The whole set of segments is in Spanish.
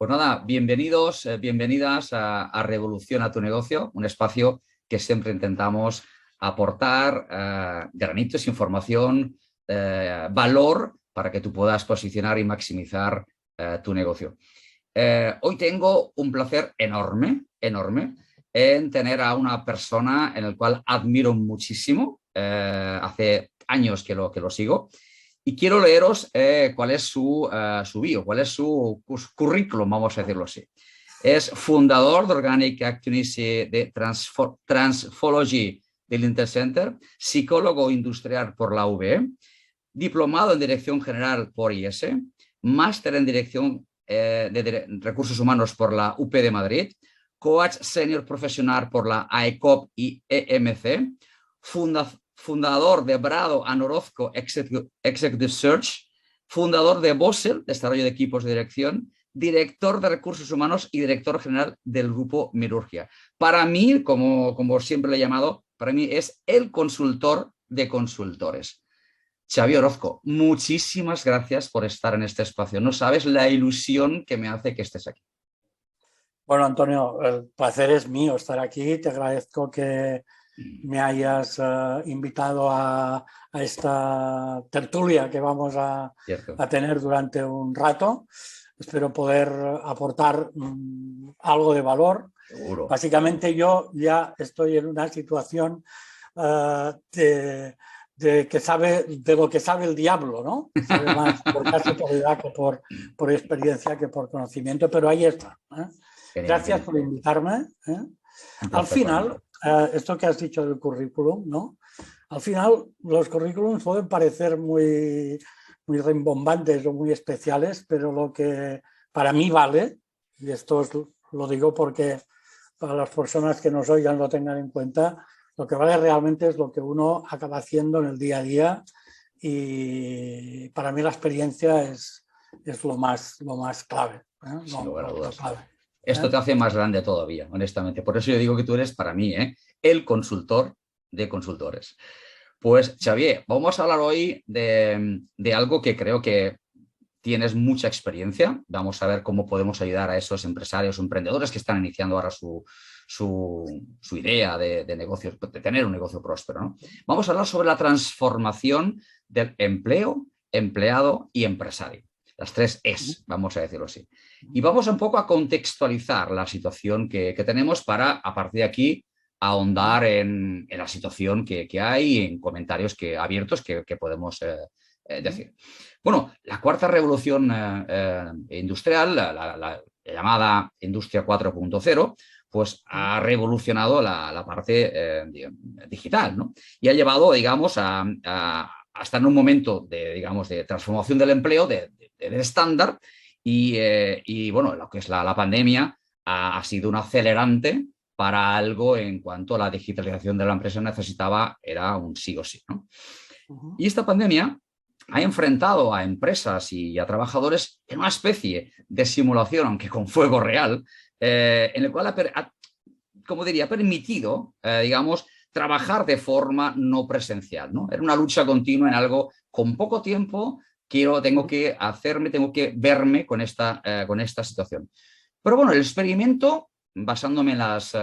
Pues nada, bienvenidos, bienvenidas a Revolución a tu negocio, un espacio que siempre intentamos aportar granitos, información, valor para que tú puedas posicionar y maximizar tu negocio. Hoy tengo un placer enorme, enorme, en tener a una persona en la cual admiro muchísimo. Hace años que lo sigo. Y quiero leeros cuál es su bio, cuál es su currículum, vamos a decirlo así. Es fundador de Organic Activity de Transfology del Intercenter, psicólogo industrial por la UB, diplomado en Dirección General por IES, máster en Dirección de Recursos Humanos por la UP de Madrid, coach senior profesional por la AECOP y EMC, fundador de Brado and Orozco Executive Search, fundador de Bossel, desarrollo de equipos de dirección, director de recursos humanos y director general del grupo Mirurgia. Para mí, como siempre le he llamado, para mí es el consultor de consultores. Xavi Orozco, muchísimas gracias por estar en este espacio. No sabes la ilusión que me hace que estés aquí. Bueno, Antonio, el placer es mío estar aquí. Te agradezco que me hayas invitado a esta tertulia que vamos a tener durante un rato. Espero poder aportar algo de valor. Seguro. Básicamente yo ya estoy en una situación de lo que sabe el diablo, ¿no? Sabe más por casualidad que por experiencia que por conocimiento, pero ahí está. Gracias por invitarme. Al final, esto que has dicho del currículum, ¿no? Al final los currículums pueden parecer muy rimbombantes o muy especiales, pero lo que para mí vale, y esto lo digo porque para las personas que nos oigan lo tengan en cuenta, lo que vale realmente es lo que uno acaba haciendo en el día a día, y para mí la experiencia es lo más clave. Sin lugar a dudas. Esto te hace más grande todavía, honestamente. Por eso yo digo que tú eres, para mí, el consultor de consultores. Pues, Xavier, vamos a hablar hoy de algo que creo que tienes mucha experiencia. Vamos a ver cómo podemos ayudar a esos empresarios o emprendedores que están iniciando ahora su idea de negocio, de tener un negocio próspero, ¿no? Vamos a hablar sobre la transformación del empleo, empleado y empresario. Las 3 Es, vamos a decirlo así. Y vamos un poco a contextualizar la situación que tenemos para, a partir de aquí, ahondar en la situación que hay, en comentarios abiertos que podemos decir. Bueno, la cuarta revolución industrial, la llamada Industria 4.0, pues ha revolucionado la parte digital, ¿no? Y ha llevado, digamos, hasta en un momento de transformación del empleo, del estándar, y bueno, lo que es la pandemia ha sido un acelerante para algo en cuanto a la digitalización de la empresa era un sí o sí, ¿no? Y esta pandemia ha enfrentado a empresas y a trabajadores en una especie de simulación, aunque con fuego real, en el cual ha permitido, digamos, trabajar de forma no presencial, ¿no? Era una lucha continua en algo con poco tiempo. Tengo que verme con esta situación. Pero bueno, el experimento, basándome en las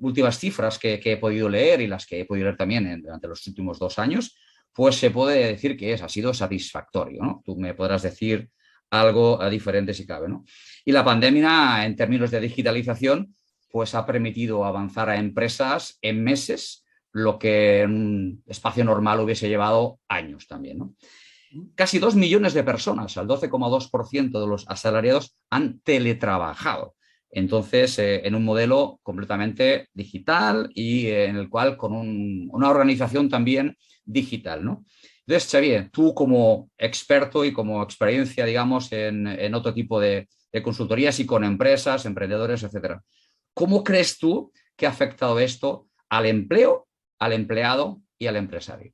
últimas cifras que he podido leer y las que he podido leer también durante los últimos 2 años, pues se puede decir que ha sido satisfactorio, ¿no? Tú me podrás decir algo diferente si cabe, ¿no? Y la pandemia, en términos de digitalización, pues ha permitido avanzar a empresas en meses, lo que en un espacio normal hubiese llevado años también, ¿no? Casi 2 millones de personas, al 12,2% de los asalariados, han teletrabajado. Entonces, en un modelo completamente digital y en el cual con una organización también digital, ¿no? Entonces, Xavier, tú como experto y como experiencia, digamos, en otro tipo de consultorías y con empresas, emprendedores, etcétera, ¿cómo crees tú que ha afectado esto al empleo, al empleado y al empresario?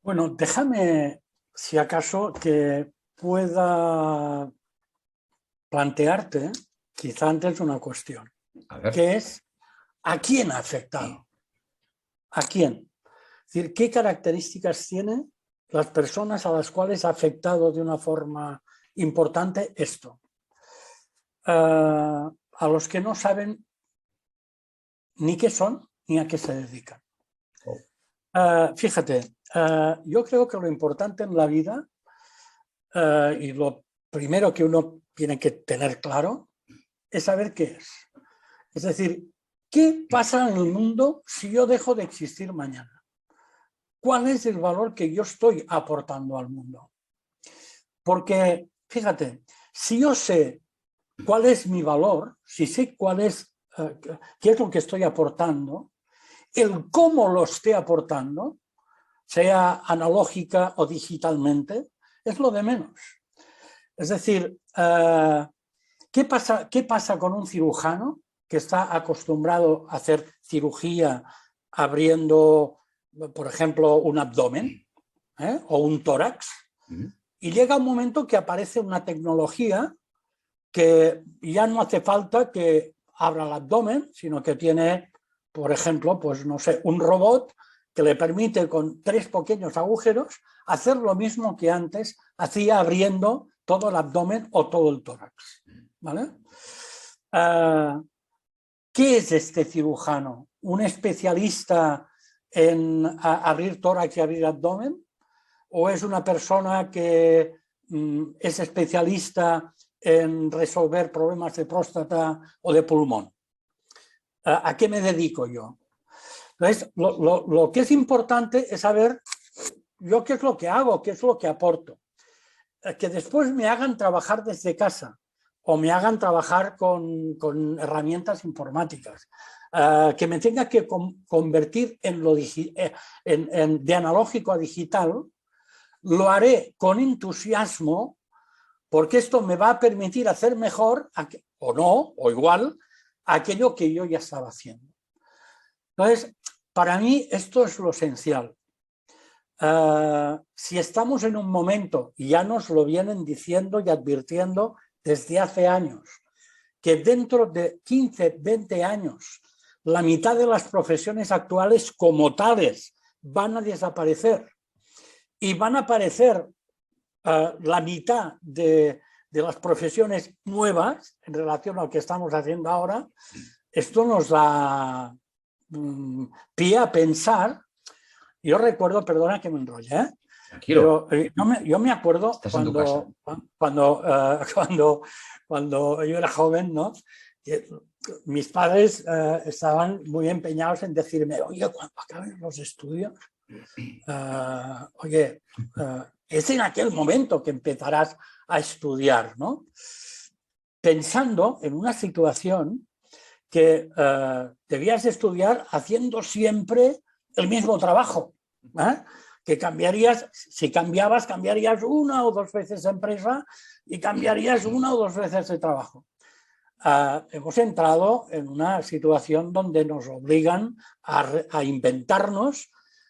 Bueno, déjame, si acaso, que pueda plantearte, quizá antes, una cuestión, que es ¿a quién ha afectado? ¿A quién? Es decir, ¿qué características tienen las personas a las cuales ha afectado de una forma importante esto. A los que no saben ni qué son ni a qué se dedican. Fíjate, yo creo que lo importante en la vida y lo primero que uno tiene que tener claro es saber qué es. Es decir, ¿qué pasa en el mundo si yo dejo de existir mañana? ¿Cuál es el valor que yo estoy aportando al mundo? Porque, fíjate, si yo sé cuál es mi valor, si sé cuál es, qué es lo que estoy aportando, el cómo lo esté aportando, sea analógica o digitalmente, es lo de menos. Es decir, ¿qué pasa con un cirujano que está acostumbrado a hacer cirugía abriendo, por ejemplo, un abdomen o un tórax? Y llega un momento que aparece una tecnología que ya no hace falta que abra el abdomen, sino que tiene, por ejemplo, pues no sé, un robot que le permite con 3 pequeños agujeros hacer lo mismo que antes hacía abriendo todo el abdomen o todo el tórax. ¿Vale? ¿Qué es este cirujano? ¿Un especialista en abrir tórax y abrir abdomen? ¿O es una persona que es especialista en resolver problemas de próstata o de pulmón? ¿A qué me dedico yo? Entonces, lo que es importante es saber yo qué es lo que hago, qué es lo que aporto. Que después me hagan trabajar desde casa o me hagan trabajar con herramientas informáticas, que me tenga que convertir de analógico a digital, lo haré con entusiasmo porque esto me va a permitir hacer mejor, o no, o igual, aquello que yo ya estaba haciendo. Entonces, para mí esto es lo esencial. Si estamos en un momento, y ya nos lo vienen diciendo y advirtiendo desde hace años, que dentro de 15, 20 años, la mitad de las profesiones actuales como tales van a desaparecer y van a aparecer la mitad de las profesiones nuevas en relación a lo que estamos haciendo ahora, esto nos da pie a pensar. Yo recuerdo, perdona que me enrolle, pero yo me acuerdo cuando yo era joven, ¿no? Mis padres estaban muy empeñados en decirme, oye, cuando acaben los estudios, es en aquel momento que empezarás a estudiar, ¿no? Pensando en una situación que debías estudiar haciendo siempre el mismo trabajo, que cambiarías, si cambiarías 1 o 2 veces de empresa y cambiarías 1 o 2 veces de trabajo. Hemos entrado en una situación donde nos obligan a inventarnos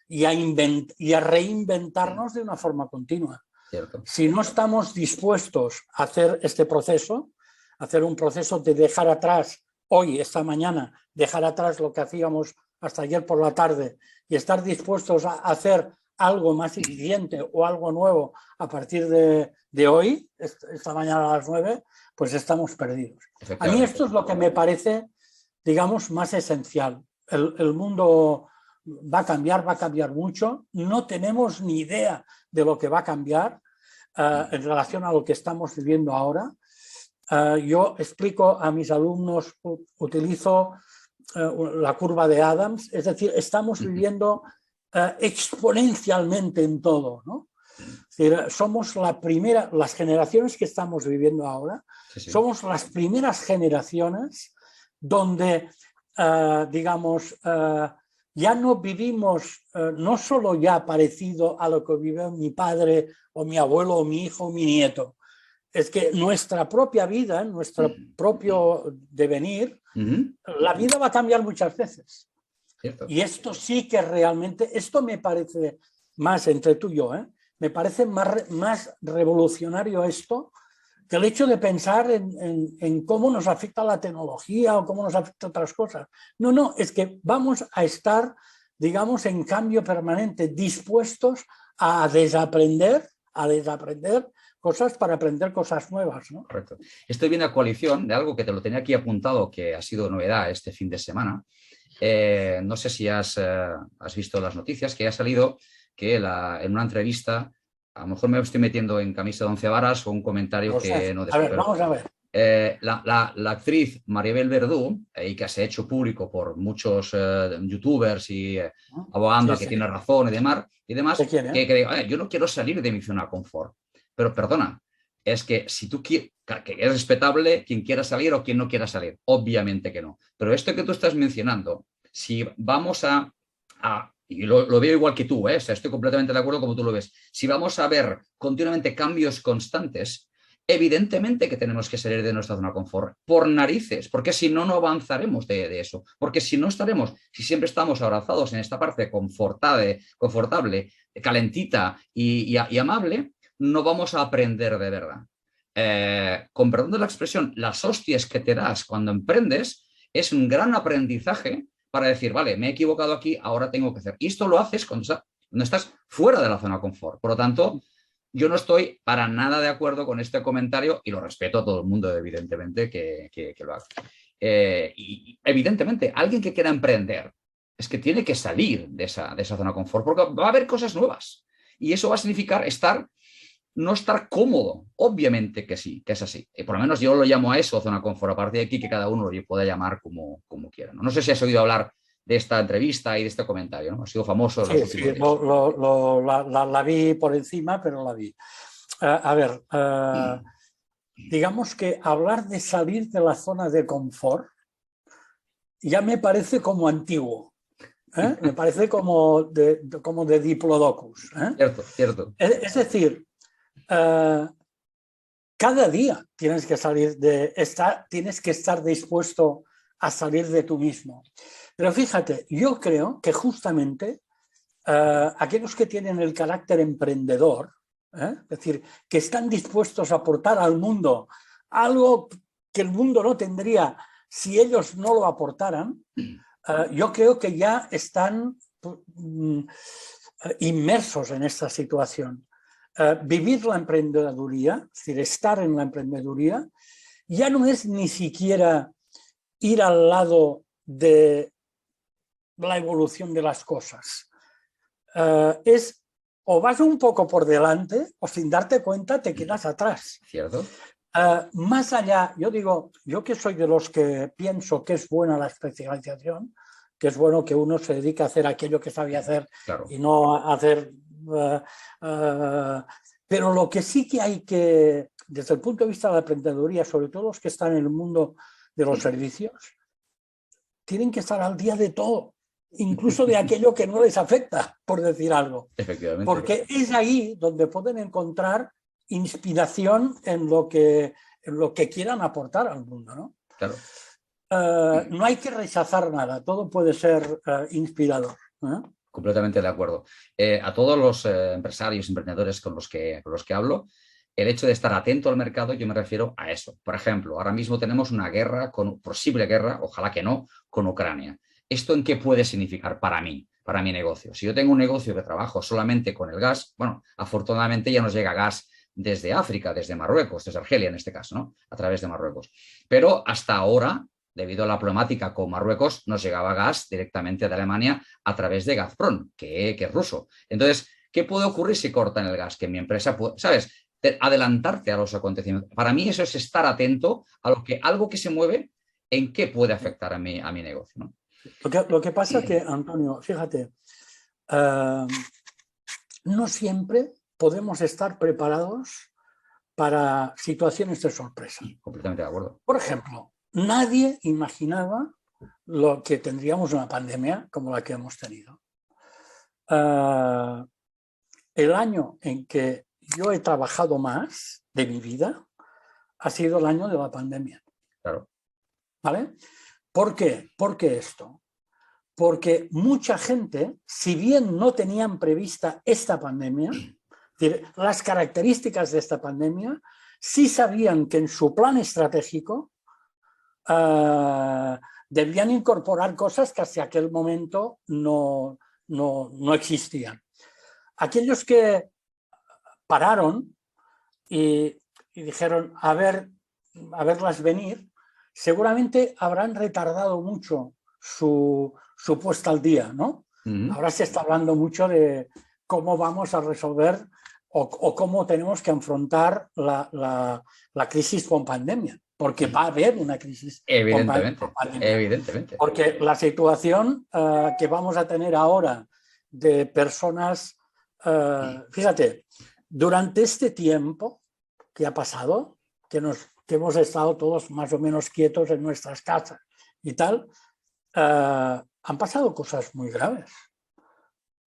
y a reinventarnos de una forma continua. Cierto. Si no estamos dispuestos a hacer este proceso, hacer un proceso de dejar atrás hoy, esta mañana, dejar atrás lo que hacíamos hasta ayer por la tarde y estar dispuestos a hacer algo más eficiente o algo nuevo a partir de hoy, esta mañana a las 9, pues estamos perdidos. A mí esto es lo que me parece, digamos, más esencial. El mundo va a cambiar mucho, no tenemos ni idea de lo que va a cambiar en relación a lo que estamos viviendo ahora. Yo explico a mis alumnos, utilizo la curva de Adams, es decir, estamos viviendo exponencialmente en todo, ¿no? Es decir, somos las generaciones que estamos viviendo ahora, somos las primeras generaciones donde, digamos, ya no vivimos, no solo ya parecido a lo que vive mi padre o mi abuelo o mi hijo o mi nieto, es que nuestra propia vida, nuestro propio devenir, la vida va a cambiar muchas veces. Cierto. Y esto sí que realmente, esto me parece más, entre tú y yo, me parece más revolucionario esto que el hecho de pensar en cómo nos afecta la tecnología o cómo nos afecta otras cosas. No, es que vamos a estar, digamos, en cambio permanente, dispuestos a desaprender cosas para aprender cosas nuevas, ¿no? Correcto. Esto viene a coalición de algo que te lo tenía aquí apuntado, que ha sido novedad este fin de semana. No sé si has visto las noticias, que ha salido que en una entrevista, a lo mejor me estoy metiendo en camisa de 11 varas o un comentario No que sé. no A ver, pero, vamos a ver. la actriz Maribel Verdú, y que se ha hecho público por muchos youtubers y abogando Sí, que sí. tiene razón y demás, ¿De quién, que digo, yo no quiero salir de mi zona de confort. Pero perdona, es que si tú quieres, que es respetable quien quiera salir o quien no quiera salir, obviamente que no. Pero esto que tú estás mencionando, si vamos y lo veo igual que tú, o sea, estoy completamente de acuerdo como tú lo ves, si vamos a ver continuamente cambios constantes, evidentemente que tenemos que salir de nuestra zona de confort, por narices, porque si no, no avanzaremos de eso. Porque si no estaremos, si siempre estamos abrazados en esta parte confortable, calentita y amable, no vamos a aprender de verdad. Con perdón de la expresión, las hostias que te das cuando emprendes es un gran aprendizaje para decir, vale, me he equivocado aquí, ahora tengo que hacer. Y esto lo haces cuando estás fuera de la zona de confort. Por lo tanto, yo no estoy para nada de acuerdo con este comentario y lo respeto a todo el mundo, evidentemente, que lo haga. Y evidentemente, alguien que quiera emprender es que tiene que salir de esa zona de confort porque va a haber cosas nuevas. Y eso va a significar no estar cómodo. Obviamente que sí, que es así. Y por lo menos yo lo llamo a eso, zona de confort. A partir de aquí, que cada uno lo pueda llamar como quiera. No sé si has oído hablar de esta entrevista y de este comentario, ¿no? Ha sido famoso en los Sí, últimos sí, días. la vi por encima, pero la vi. A ver, digamos que hablar de salir de la zona de confort ya me parece como antiguo, ¿eh? Me parece como de Diplodocus, ¿eh? Cierto, cierto. Es decir, cada día tienes que estar dispuesto a salir de tú mismo. Pero fíjate, yo creo que justamente aquellos que tienen el carácter emprendedor, es decir, que están dispuestos a aportar al mundo algo que el mundo no tendría si ellos no lo aportaran, yo creo que ya están inmersos en esta situación. Vivir la emprendeduría, es decir, estar en la emprendeduría, ya no es ni siquiera ir al lado de la evolución de las cosas. Es o vas un poco por delante o sin darte cuenta te quedas atrás. ¿Cierto? Más allá, yo que soy de los que pienso que es buena la especialización, que es bueno que uno se dedique a hacer aquello que sabía hacer, claro, y no a hacer... pero lo que sí que hay que, desde el punto de vista de la emprendeduría, sobre todo los que están en el mundo de los servicios, tienen que estar al día de todo, incluso de aquello que no les afecta, por decir algo. Efectivamente. Porque es ahí donde pueden encontrar inspiración en lo que quieran aportar al mundo, ¿no? Claro. No hay que rechazar nada, todo puede ser inspirador. Completamente de acuerdo. A todos los empresarios, emprendedores con los que hablo, el hecho de estar atento al mercado, yo me refiero a eso. Por ejemplo, ahora mismo tenemos una posible guerra, ojalá que no, con Ucrania. ¿Esto en qué puede significar para mí, para mi negocio? Si yo tengo un negocio que trabajo solamente con el gas, bueno, afortunadamente ya nos llega gas desde África, desde Marruecos, desde Argelia en este caso, ¿no? A través de Marruecos. Pero hasta ahora, debido a la problemática con Marruecos, nos llegaba gas directamente de Alemania a través de Gazprom, que es ruso. Entonces, ¿qué puede ocurrir si cortan el gas? Que mi empresa puede, ¿sabes? Adelantarte a los acontecimientos. Para mí eso es estar atento a algo que se mueve, en qué puede afectar a mi negocio, ¿no? Lo que pasa es que, Antonio, fíjate, no siempre podemos estar preparados para situaciones de sorpresa. Completamente de acuerdo. Por ejemplo, nadie imaginaba lo que tendríamos una pandemia como la que hemos tenido. El año en que yo he trabajado más de mi vida ha sido el año de la pandemia. Claro. ¿Vale? ¿Por qué? ¿Por qué esto? Porque mucha gente, si bien no tenían prevista esta pandemia, las características de esta pandemia, sí sabían que en su plan estratégico debían incorporar cosas que hasta aquel momento no existían. Aquellos que pararon y dijeron, a verlas venir, seguramente habrán retardado mucho su puesta al día, ¿no? Ahora se está hablando mucho de cómo vamos a resolver o cómo tenemos que afrontar la crisis con pandemia, porque va a haber una crisis con pandemia. Evidentemente. Porque la situación que vamos a tener ahora de personas, fíjate, durante este tiempo que ha pasado, que hemos estado todos más o menos quietos en nuestras casas y tal, han pasado cosas muy graves,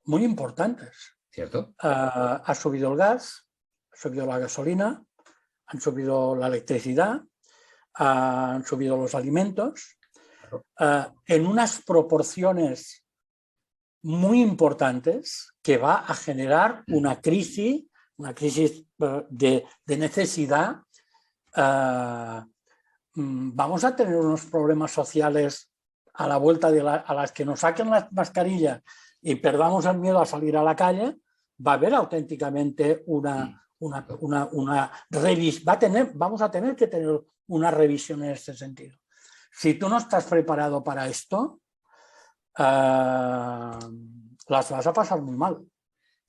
muy importantes. ¿Cierto? Ha subido el gas, ha subido la gasolina, han subido la electricidad, han subido los alimentos, en unas proporciones muy importantes que va a generar una crisis de necesidad. Vamos a tener unos problemas sociales a la vuelta a las que nos saquen las mascarillas y perdamos el miedo a salir a la calle. Va a haber auténticamente vamos a tener que tener una revisión en este sentido. Si tú no estás preparado para esto, las vas a pasar muy mal.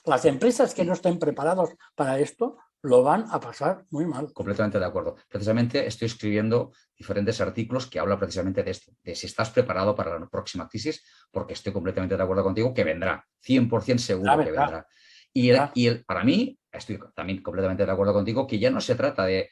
Las empresas que no estén preparadas para esto lo van a pasar muy mal. Completamente de acuerdo. Precisamente estoy escribiendo diferentes artículos que hablan precisamente de esto, de si estás preparado para la próxima crisis, porque estoy completamente de acuerdo contigo que vendrá, 100% seguro que vendrá. Y para mí, estoy también completamente de acuerdo contigo, que ya no se trata de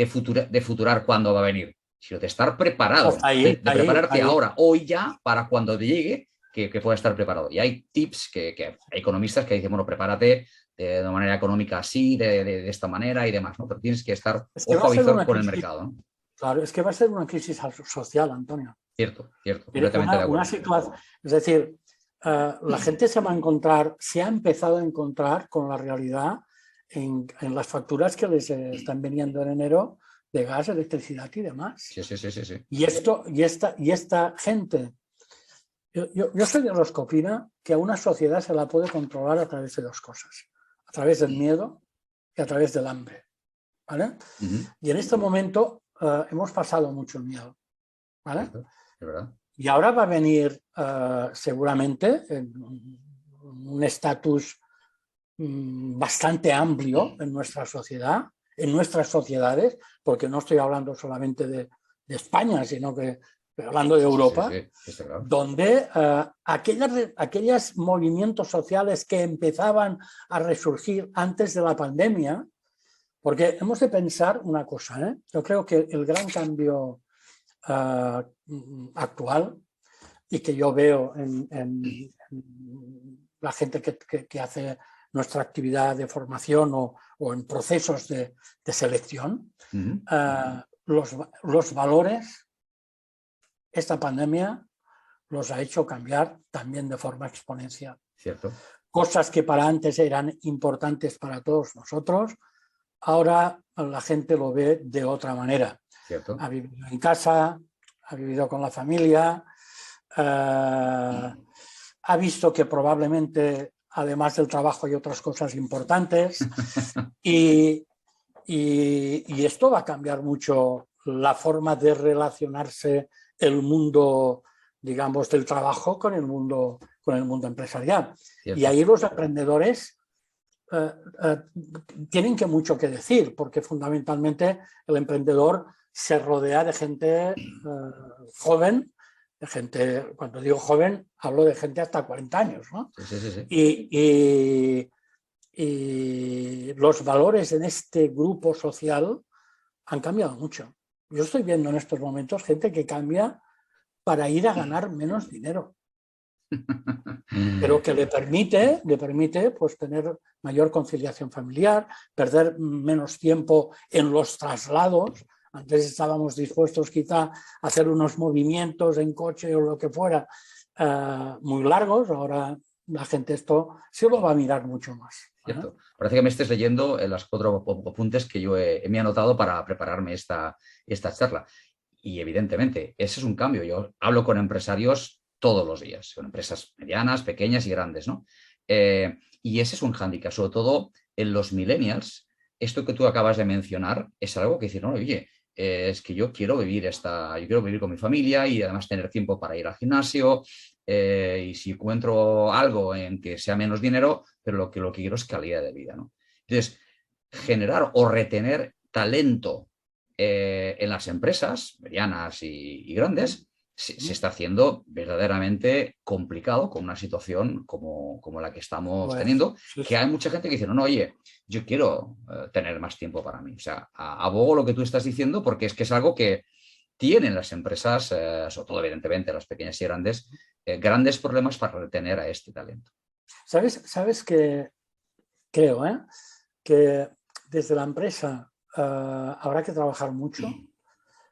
futurar cuándo va a venir, sino de estar preparado, de prepararte ahora, hoy ya, para cuando te llegue, que pueda estar preparado. Y hay tips que hay economistas que dicen, bueno, prepárate de manera económica así, de esta manera y demás, ¿no? Pero tienes que estar ojo a visor con el mercado, ¿no? Claro, es que va a ser una crisis social, Antonio. Cierto, completamente de acuerdo. Es decir, la gente se ha empezado a encontrar con la realidad en las facturas que les están viniendo en enero de gas, electricidad y demás. Sí. Y esta gente, yo soy de los que opina que a una sociedad se la puede controlar a través de dos cosas, a través del miedo y a través del hambre, ¿vale? Y en este momento hemos pasado mucho el miedo, ¿vale? Es verdad. Y ahora va a venir seguramente un estatus bastante amplio en nuestra sociedad, en nuestras sociedades, porque no estoy hablando solamente de España, sino que estoy hablando de Europa, donde aquellos movimientos sociales que empezaban a resurgir antes de la pandemia, porque hemos de pensar una cosa, ¿eh? Yo creo que el gran cambio actual y que yo veo en la gente que hace nuestra actividad de formación o en procesos de selección, los valores, esta pandemia los ha hecho cambiar también de forma exponencial. Cierto. Cosas que para antes eran importantes para todos nosotros, ahora la gente lo ve de otra manera. Cierto. Ha vivido en casa, ha vivido con la familia, ha visto que probablemente además del trabajo hay otras cosas importantes y esto va a cambiar mucho la forma de relacionarse el mundo, digamos, del trabajo con el mundo empresarial. Cierto. Y ahí los emprendedores tienen mucho que decir, porque fundamentalmente el emprendedor se rodea de gente joven, de gente, cuando digo joven, hablo de gente hasta 40 años, ¿no? Sí. Y los valores en este grupo social han cambiado mucho. Yo estoy viendo en estos momentos gente que cambia para ir a ganar menos dinero, pero que le permite pues, tener mayor conciliación familiar, perder menos tiempo en los traslados. Antes estábamos dispuestos quizá a hacer unos movimientos en coche o lo que fuera muy largos, ahora la gente esto sí lo va a mirar mucho más. Cierto. Parece que me estés leyendo las 4 apuntes que yo me he anotado para prepararme esta charla. Y evidentemente, ese es un cambio. Yo hablo con empresarios todos los días, con empresas medianas, pequeñas y grandes, ¿no? Y ese es un hándicap, sobre todo en los millennials, esto que tú acabas de mencionar es algo que dice, no, oye, es que yo quiero vivir yo quiero vivir con mi familia y además tener tiempo para ir al gimnasio, y si encuentro algo en que sea menos dinero, pero lo que quiero es calidad de vida, ¿no? Entonces, generar o retener talento en las empresas medianas y grandes se está haciendo verdaderamente complicado con una situación como la que estamos Pues, teniendo, sí, que hay sí. mucha gente que dice, no, no, oye, yo quiero tener más tiempo para mí. O sea, abogo lo que tú estás diciendo porque es que es algo que tienen las empresas, sobre todo evidentemente las pequeñas y grandes, grandes problemas para retener a este talento. ¿Sabes que creo, que desde la empresa habrá que trabajar mucho?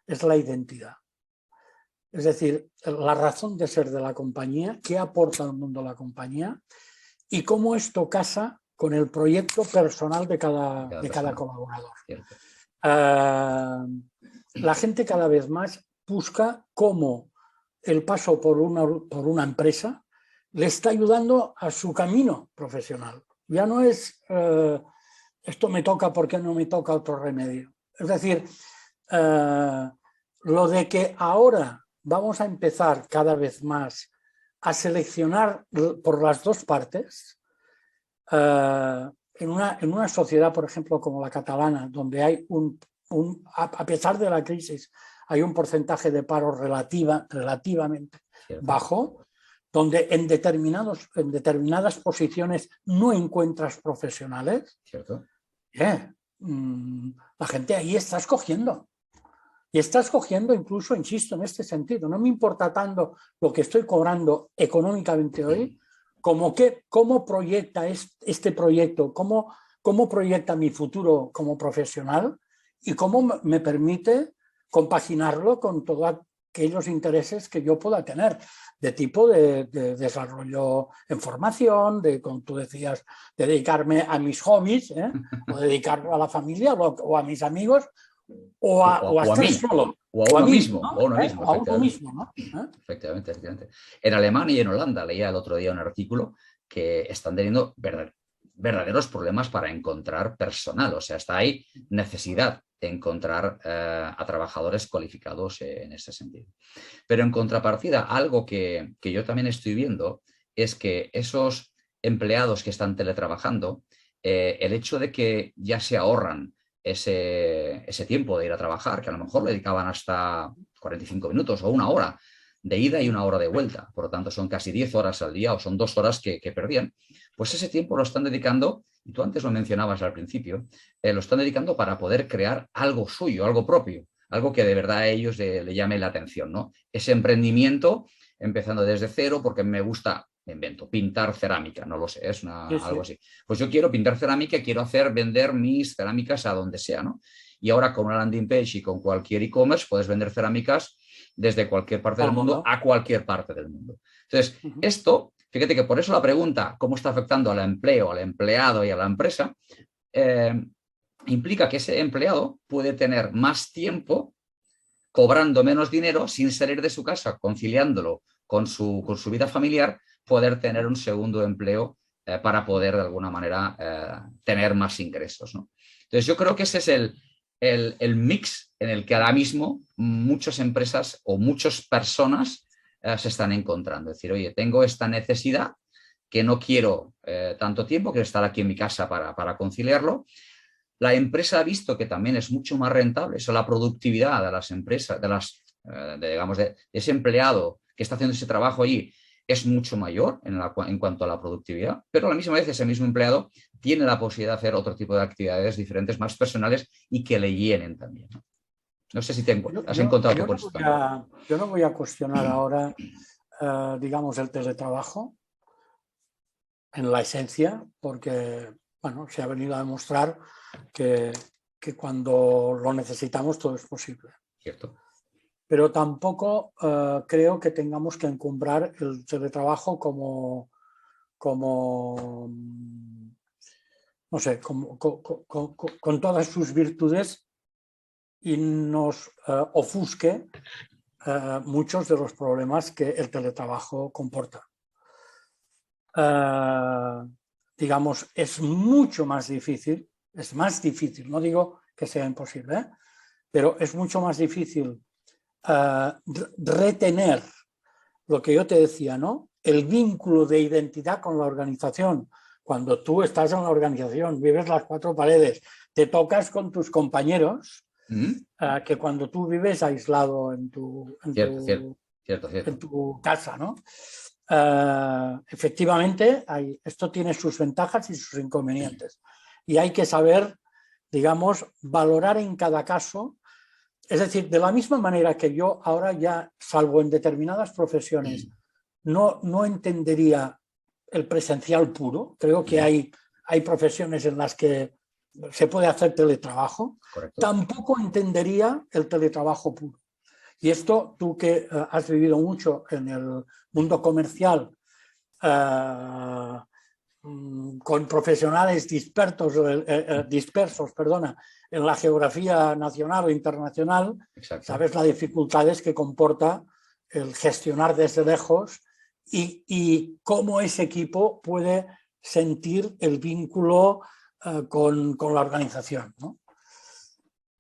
Es la identidad. Es decir, la razón de ser de la compañía, qué aporta al mundo la compañía y cómo esto casa con el proyecto personal de Cada cada persona, colaborador. ¿cierto? La gente cada vez más busca cómo el paso por una empresa le está ayudando a su camino profesional. Ya no es esto me toca porque no me toca otro remedio. Es decir, lo de que ahora vamos a empezar cada vez más a seleccionar por las dos partes, en una sociedad, por ejemplo, como la catalana, donde hay a pesar de la crisis, hay un porcentaje de paro relativamente ¿Cierto? bajo, donde en determinadas posiciones no encuentras profesionales, ¿Cierto? la gente ahí está escogiendo. Y está escogiendo incluso, insisto, en este sentido. No me importa tanto lo que estoy cobrando económicamente hoy, como cómo proyecta este proyecto, cómo proyecta mi futuro como profesional y cómo me permite compaginarlo con todos aquellos intereses que yo pueda tener, de tipo de desarrollo en formación, como tú decías, de dedicarme a mis hobbies, o dedicarlo a la familia o a mis amigos, o a O a estar mí, solo, o a o a uno mí, mismo, ¿no? o a uno mismo, O a uno efectivamente. mismo, ¿no? Efectivamente, efectivamente. En Alemania y en Holanda leía el otro día un artículo que están teniendo verdaderos problemas para encontrar personal. O sea, está ahí necesidad de encontrar a trabajadores cualificados en ese sentido. Pero en contrapartida, algo que yo también estoy viendo es que esos empleados que están teletrabajando, el hecho de que ya se ahorran ese tiempo de ir a trabajar, que a lo mejor le dedicaban hasta 45 minutos o una hora de ida y una hora de vuelta, por lo tanto son casi 10 horas al día o son 2 horas que perdían, pues ese tiempo lo están dedicando, y tú antes lo mencionabas al principio, lo están dedicando para poder crear algo suyo, algo propio, algo que de verdad a ellos le llame la atención, ¿no? Ese emprendimiento, empezando desde cero, porque me gusta, me invento, pintar cerámica, no lo sé, es Sí, algo sí. así. Pues yo quiero pintar cerámica, quiero vender mis cerámicas a donde sea, ¿no? Y ahora con una landing page y con cualquier e-commerce puedes vender cerámicas desde cualquier parte del Al mundo mundo. a cualquier parte del mundo. Entonces, esto, fíjate que por eso la pregunta, ¿cómo está afectando al empleo, al empleado y a la empresa? Eh, implica que ese empleado puede tener más tiempo cobrando menos dinero sin salir de su casa, conciliándolo con su vida familiar, poder tener un segundo empleo para poder de alguna manera tener más ingresos, ¿no? Entonces yo creo que ese es el mix en el que ahora mismo muchas empresas o muchas personas se están encontrando. Es decir, oye, tengo esta necesidad que no quiero tanto tiempo, quiero estar aquí en mi casa para conciliarlo. La empresa ha visto que también es mucho más rentable, eso, la productividad de las empresas, digamos, de ese empleado que está haciendo ese trabajo allí es mucho mayor en cuanto a la productividad, pero a la misma vez ese mismo empleado tiene la posibilidad de hacer otro tipo de actividades diferentes, más personales y que le llenen también. No, no sé si has encontrado tú con esto también. Yo no voy a cuestionar ahora, digamos, el teletrabajo en la esencia, porque bueno, se ha venido a demostrar que, que cuando lo necesitamos todo es posible. ¿Cierto? Pero tampoco creo que tengamos que encumbrar el teletrabajo como no sé, con todas sus virtudes y nos ofusque muchos de los problemas que el teletrabajo comporta. Digamos, es mucho más difícil Es más difícil, no digo que sea imposible, ¿eh? Pero es mucho más difícil retener lo que yo te decía, ¿no? El vínculo de identidad con la organización. Cuando tú estás en la organización, vives las cuatro paredes, te tocas con tus compañeros, que cuando tú vives aislado en tu casa, ¿no? Efectivamente, esto tiene sus ventajas y sus inconvenientes. Y hay que saber, digamos, valorar en cada caso. Es decir, de la misma manera que yo ahora ya, salvo en determinadas profesiones, no entendería el presencial puro. Creo que hay profesiones en las que se puede hacer teletrabajo. Correcto. Tampoco entendería el teletrabajo puro. Y esto, tú que has vivido mucho en el mundo comercial, con profesionales dispersos, en la geografía nacional o internacional, Exacto. sabes las dificultades que comporta el gestionar desde lejos y cómo ese equipo puede sentir el vínculo con la organización, ¿no?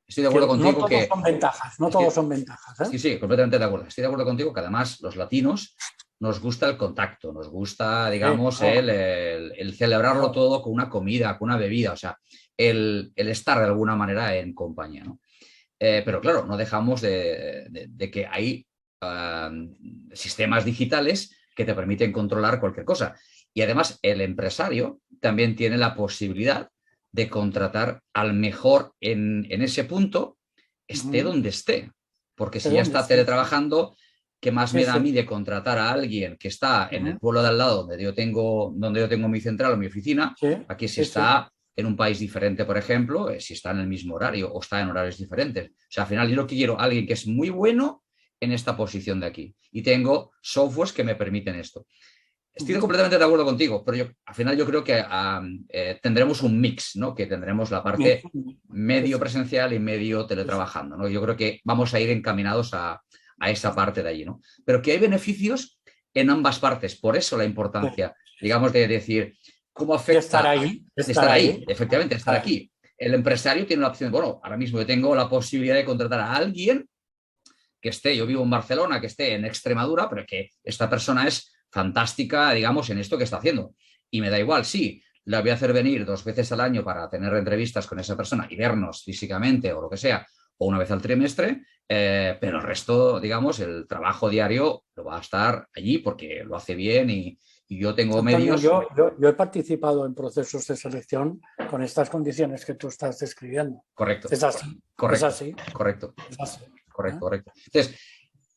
Estoy de acuerdo contigo no todos son ventajas, no todos son ventajas, ¿eh? Sí, sí, completamente de acuerdo. Estoy de acuerdo contigo que además los latinos nos gusta el contacto, nos gusta, digamos, el celebrarlo todo con una comida, con una bebida, o sea, el estar de alguna manera en compañía, ¿no? Pero claro, no dejamos de que hay sistemas digitales que te permiten controlar cualquier cosa. Y además el empresario también tiene la posibilidad de contratar al mejor en ese punto, esté donde esté. Porque si ya está teletrabajando, ¿qué más me da a mí de contratar a alguien que está en el pueblo de al lado donde yo tengo mi central o mi oficina? Aquí si está en un país diferente, por ejemplo, si está en el mismo horario o está en horarios diferentes. O sea, al final yo lo que quiero, alguien que es muy bueno en esta posición de aquí. Y tengo softwares que me permiten esto. Estoy completamente de acuerdo contigo, pero al final yo creo que tendremos un mix, ¿no? Que tendremos la parte medio presencial y medio teletrabajando, ¿no? Yo creo que vamos a ir encaminados a esa parte de allí, ¿no? Pero que hay beneficios en ambas partes, por eso la importancia, digamos, de decir cómo afecta... De estar ahí, efectivamente, estar aquí. El empresario tiene la opción, bueno, ahora mismo yo tengo la posibilidad de contratar a alguien que esté, yo vivo en Barcelona, que esté en Extremadura, pero que esta persona es fantástica, digamos, en esto que está haciendo. Y me da igual, sí, la voy a hacer venir 2 veces al año para tener entrevistas con esa persona y vernos físicamente o lo que sea, o una vez al trimestre, pero el resto, digamos, el trabajo diario lo va a estar allí porque lo hace bien y yo tengo Antonio, medios... Yo he participado en procesos de selección con estas condiciones que tú estás describiendo. Correcto. Es así. Correcto. Es así. Correcto. Es así. Correcto. Entonces,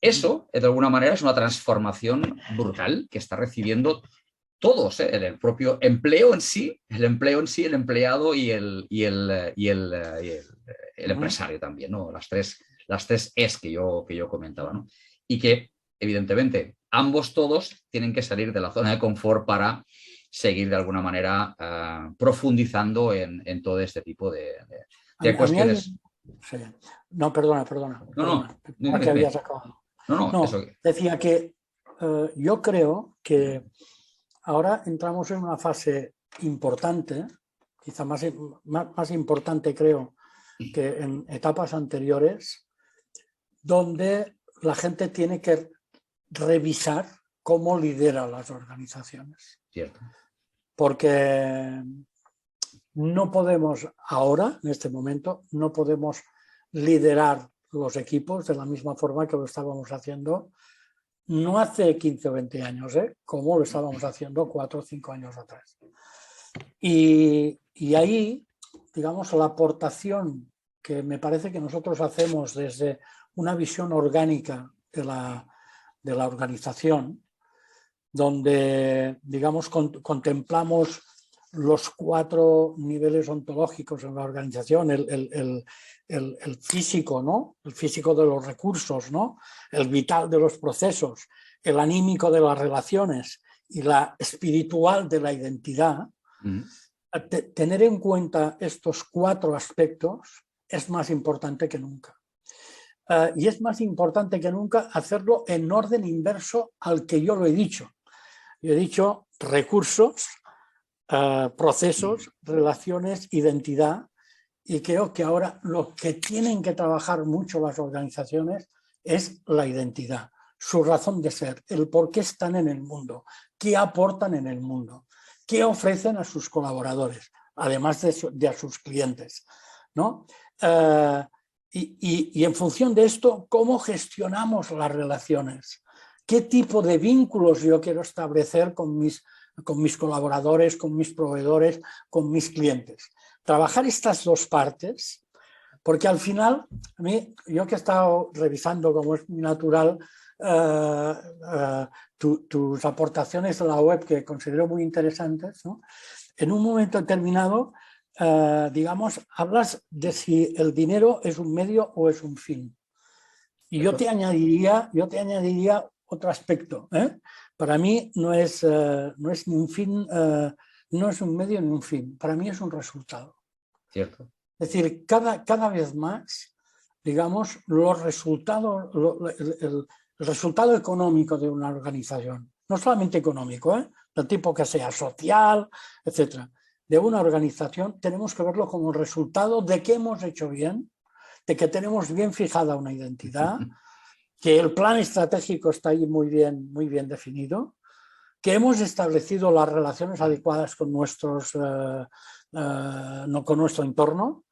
eso, de alguna manera, es una transformación brutal que está recibiendo todos, el propio empleo en sí, el empleado y el empresario también, ¿no? Las tres es que yo comentaba, ¿no? Y que, evidentemente, ambos todos tienen que salir de la zona de confort para seguir de alguna manera profundizando en todo este tipo de cuestiones. Sí. No, perdona. No, que habías acabado. eso. Decía que yo creo que ahora entramos en una fase importante, quizá más importante creo que en etapas anteriores, donde la gente tiene que revisar cómo lidera las organizaciones. Cierto. Porque no podemos ahora, en este momento, no podemos liderar los equipos de la misma forma que lo estábamos haciendo no hace 15 o 20 años, como lo estábamos haciendo 4 o 5 años atrás. Y ahí, digamos, la aportación que me parece que nosotros hacemos desde una visión orgánica de la organización, donde, digamos, contemplamos los 4 niveles ontológicos en la organización, el físico, ¿no? El físico de los recursos, ¿no? El vital de los procesos, el anímico de las relaciones y la espiritual de la identidad. Tener en cuenta estos 4 aspectos es más importante que nunca. Y es más importante que nunca hacerlo en orden inverso al que yo lo he dicho. Yo he dicho recursos, procesos, relaciones, identidad, y creo que ahora lo que tienen que trabajar mucho las organizaciones es la identidad, su razón de ser, el por qué están en el mundo, qué aportan en el mundo, qué ofrecen a sus colaboradores, además de a sus clientes, ¿no? Y en función de esto, ¿cómo gestionamos las relaciones? ¿Qué tipo de vínculos yo quiero establecer con mis colaboradores, con mis proveedores, con mis clientes? Trabajar estas dos partes, porque al final, a mí, yo que he estado revisando, como es natural, tus aportaciones a la web, que considero muy interesantes, ¿no? En un momento determinado, digamos, hablas de si el dinero es un medio o es un fin. Y yo te añadiría otro aspecto, ¿eh? Para mí no es ni un fin, no es un medio ni un fin, para mí es un resultado. Cierto. Es decir, cada vez más, digamos, los resultados, el resultado económico de una organización, no solamente económico, del tipo que sea social, etcétera, de una organización, tenemos que verlo como el resultado de que hemos hecho bien, de que tenemos bien fijada una identidad, que el plan estratégico está ahí muy bien definido, que hemos establecido las relaciones adecuadas con con nuestro entorno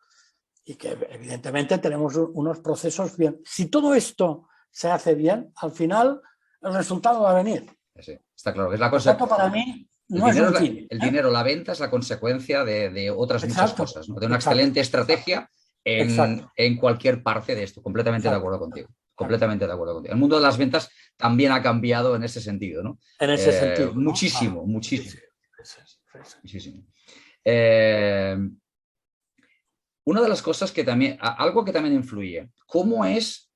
y que evidentemente tenemos unos procesos bien. Si todo esto se hace bien, al final el resultado va a venir. Sí, está claro que es la Por cosa. tanto, para mí El no es dinero, un fin. el dinero, la venta es la consecuencia de otras muchas Exacto, cosas, ¿no? De una exacto, excelente estrategia exacto. en cualquier parte de esto. Completamente de Exacto, acuerdo contigo. exacto. Completamente de acuerdo contigo. El mundo de las ventas también ha cambiado en ese sentido, ¿no? En ese sentido, ¿no? Muchísimo, Claro. Sí, muchísimo. sí, sí, sí. Muchísimo. Una de las cosas que también, algo que también influye, ¿cómo es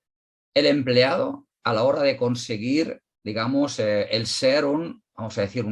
el empleado a la hora de conseguir, digamos, el ser vamos a decir,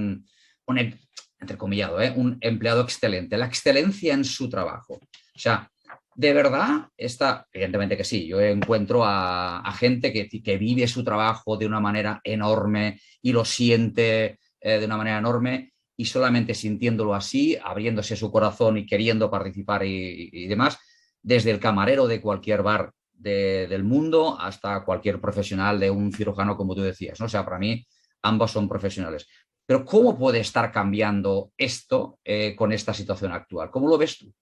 entrecomillado, un empleado excelente, la excelencia en su trabajo? O sea, de verdad está, evidentemente que sí, yo encuentro a gente que vive su trabajo de una manera enorme y lo siente de una manera enorme, y solamente sintiéndolo así, abriéndose su corazón y queriendo participar y demás, desde el camarero de cualquier bar del mundo hasta cualquier profesional de un cirujano, como tú decías, ¿no? O sea, para mí ambos son profesionales. Pero ¿cómo puede estar cambiando esto con esta situación actual? ¿Cómo lo ves tú?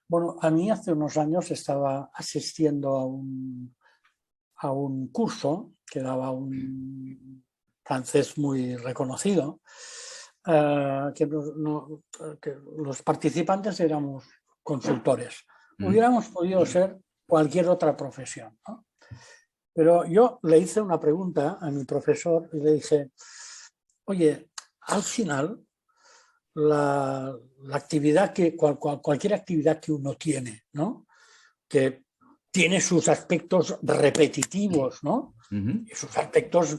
Bueno, a mí hace unos años estaba asistiendo a un curso que daba un francés muy reconocido, que los participantes éramos consultores. Hubiéramos podido ser cualquier otra profesión, ¿no? Pero yo le hice una pregunta a mi profesor y le dije, oye, al final la actividad cualquier actividad que uno tiene, ¿no? Que tiene sus aspectos repetitivos, ¿no? Y sus aspectos,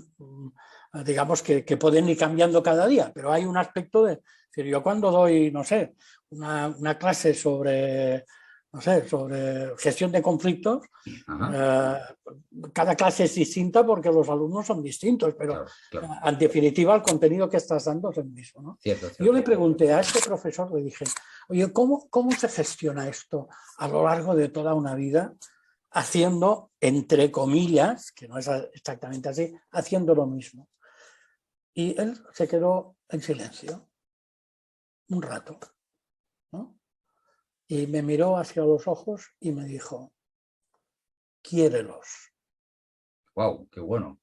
digamos, que pueden ir cambiando cada día, pero hay un aspecto de, yo cuando doy, no sé, una clase sobre, no sé, sobre gestión de conflictos, cada clase es distinta porque los alumnos son distintos, pero claro. En definitiva el contenido que estás dando es el mismo, ¿no? Cierto. Yo le pregunté a este profesor, le dije, oye, ¿cómo se gestiona esto a lo largo de toda una vida haciendo, entre comillas, que no es exactamente así, haciendo lo mismo? Y él se quedó en silencio un rato, ¿no? Y me miró hacia los ojos y me dijo, quiérelos. Wow, qué bueno.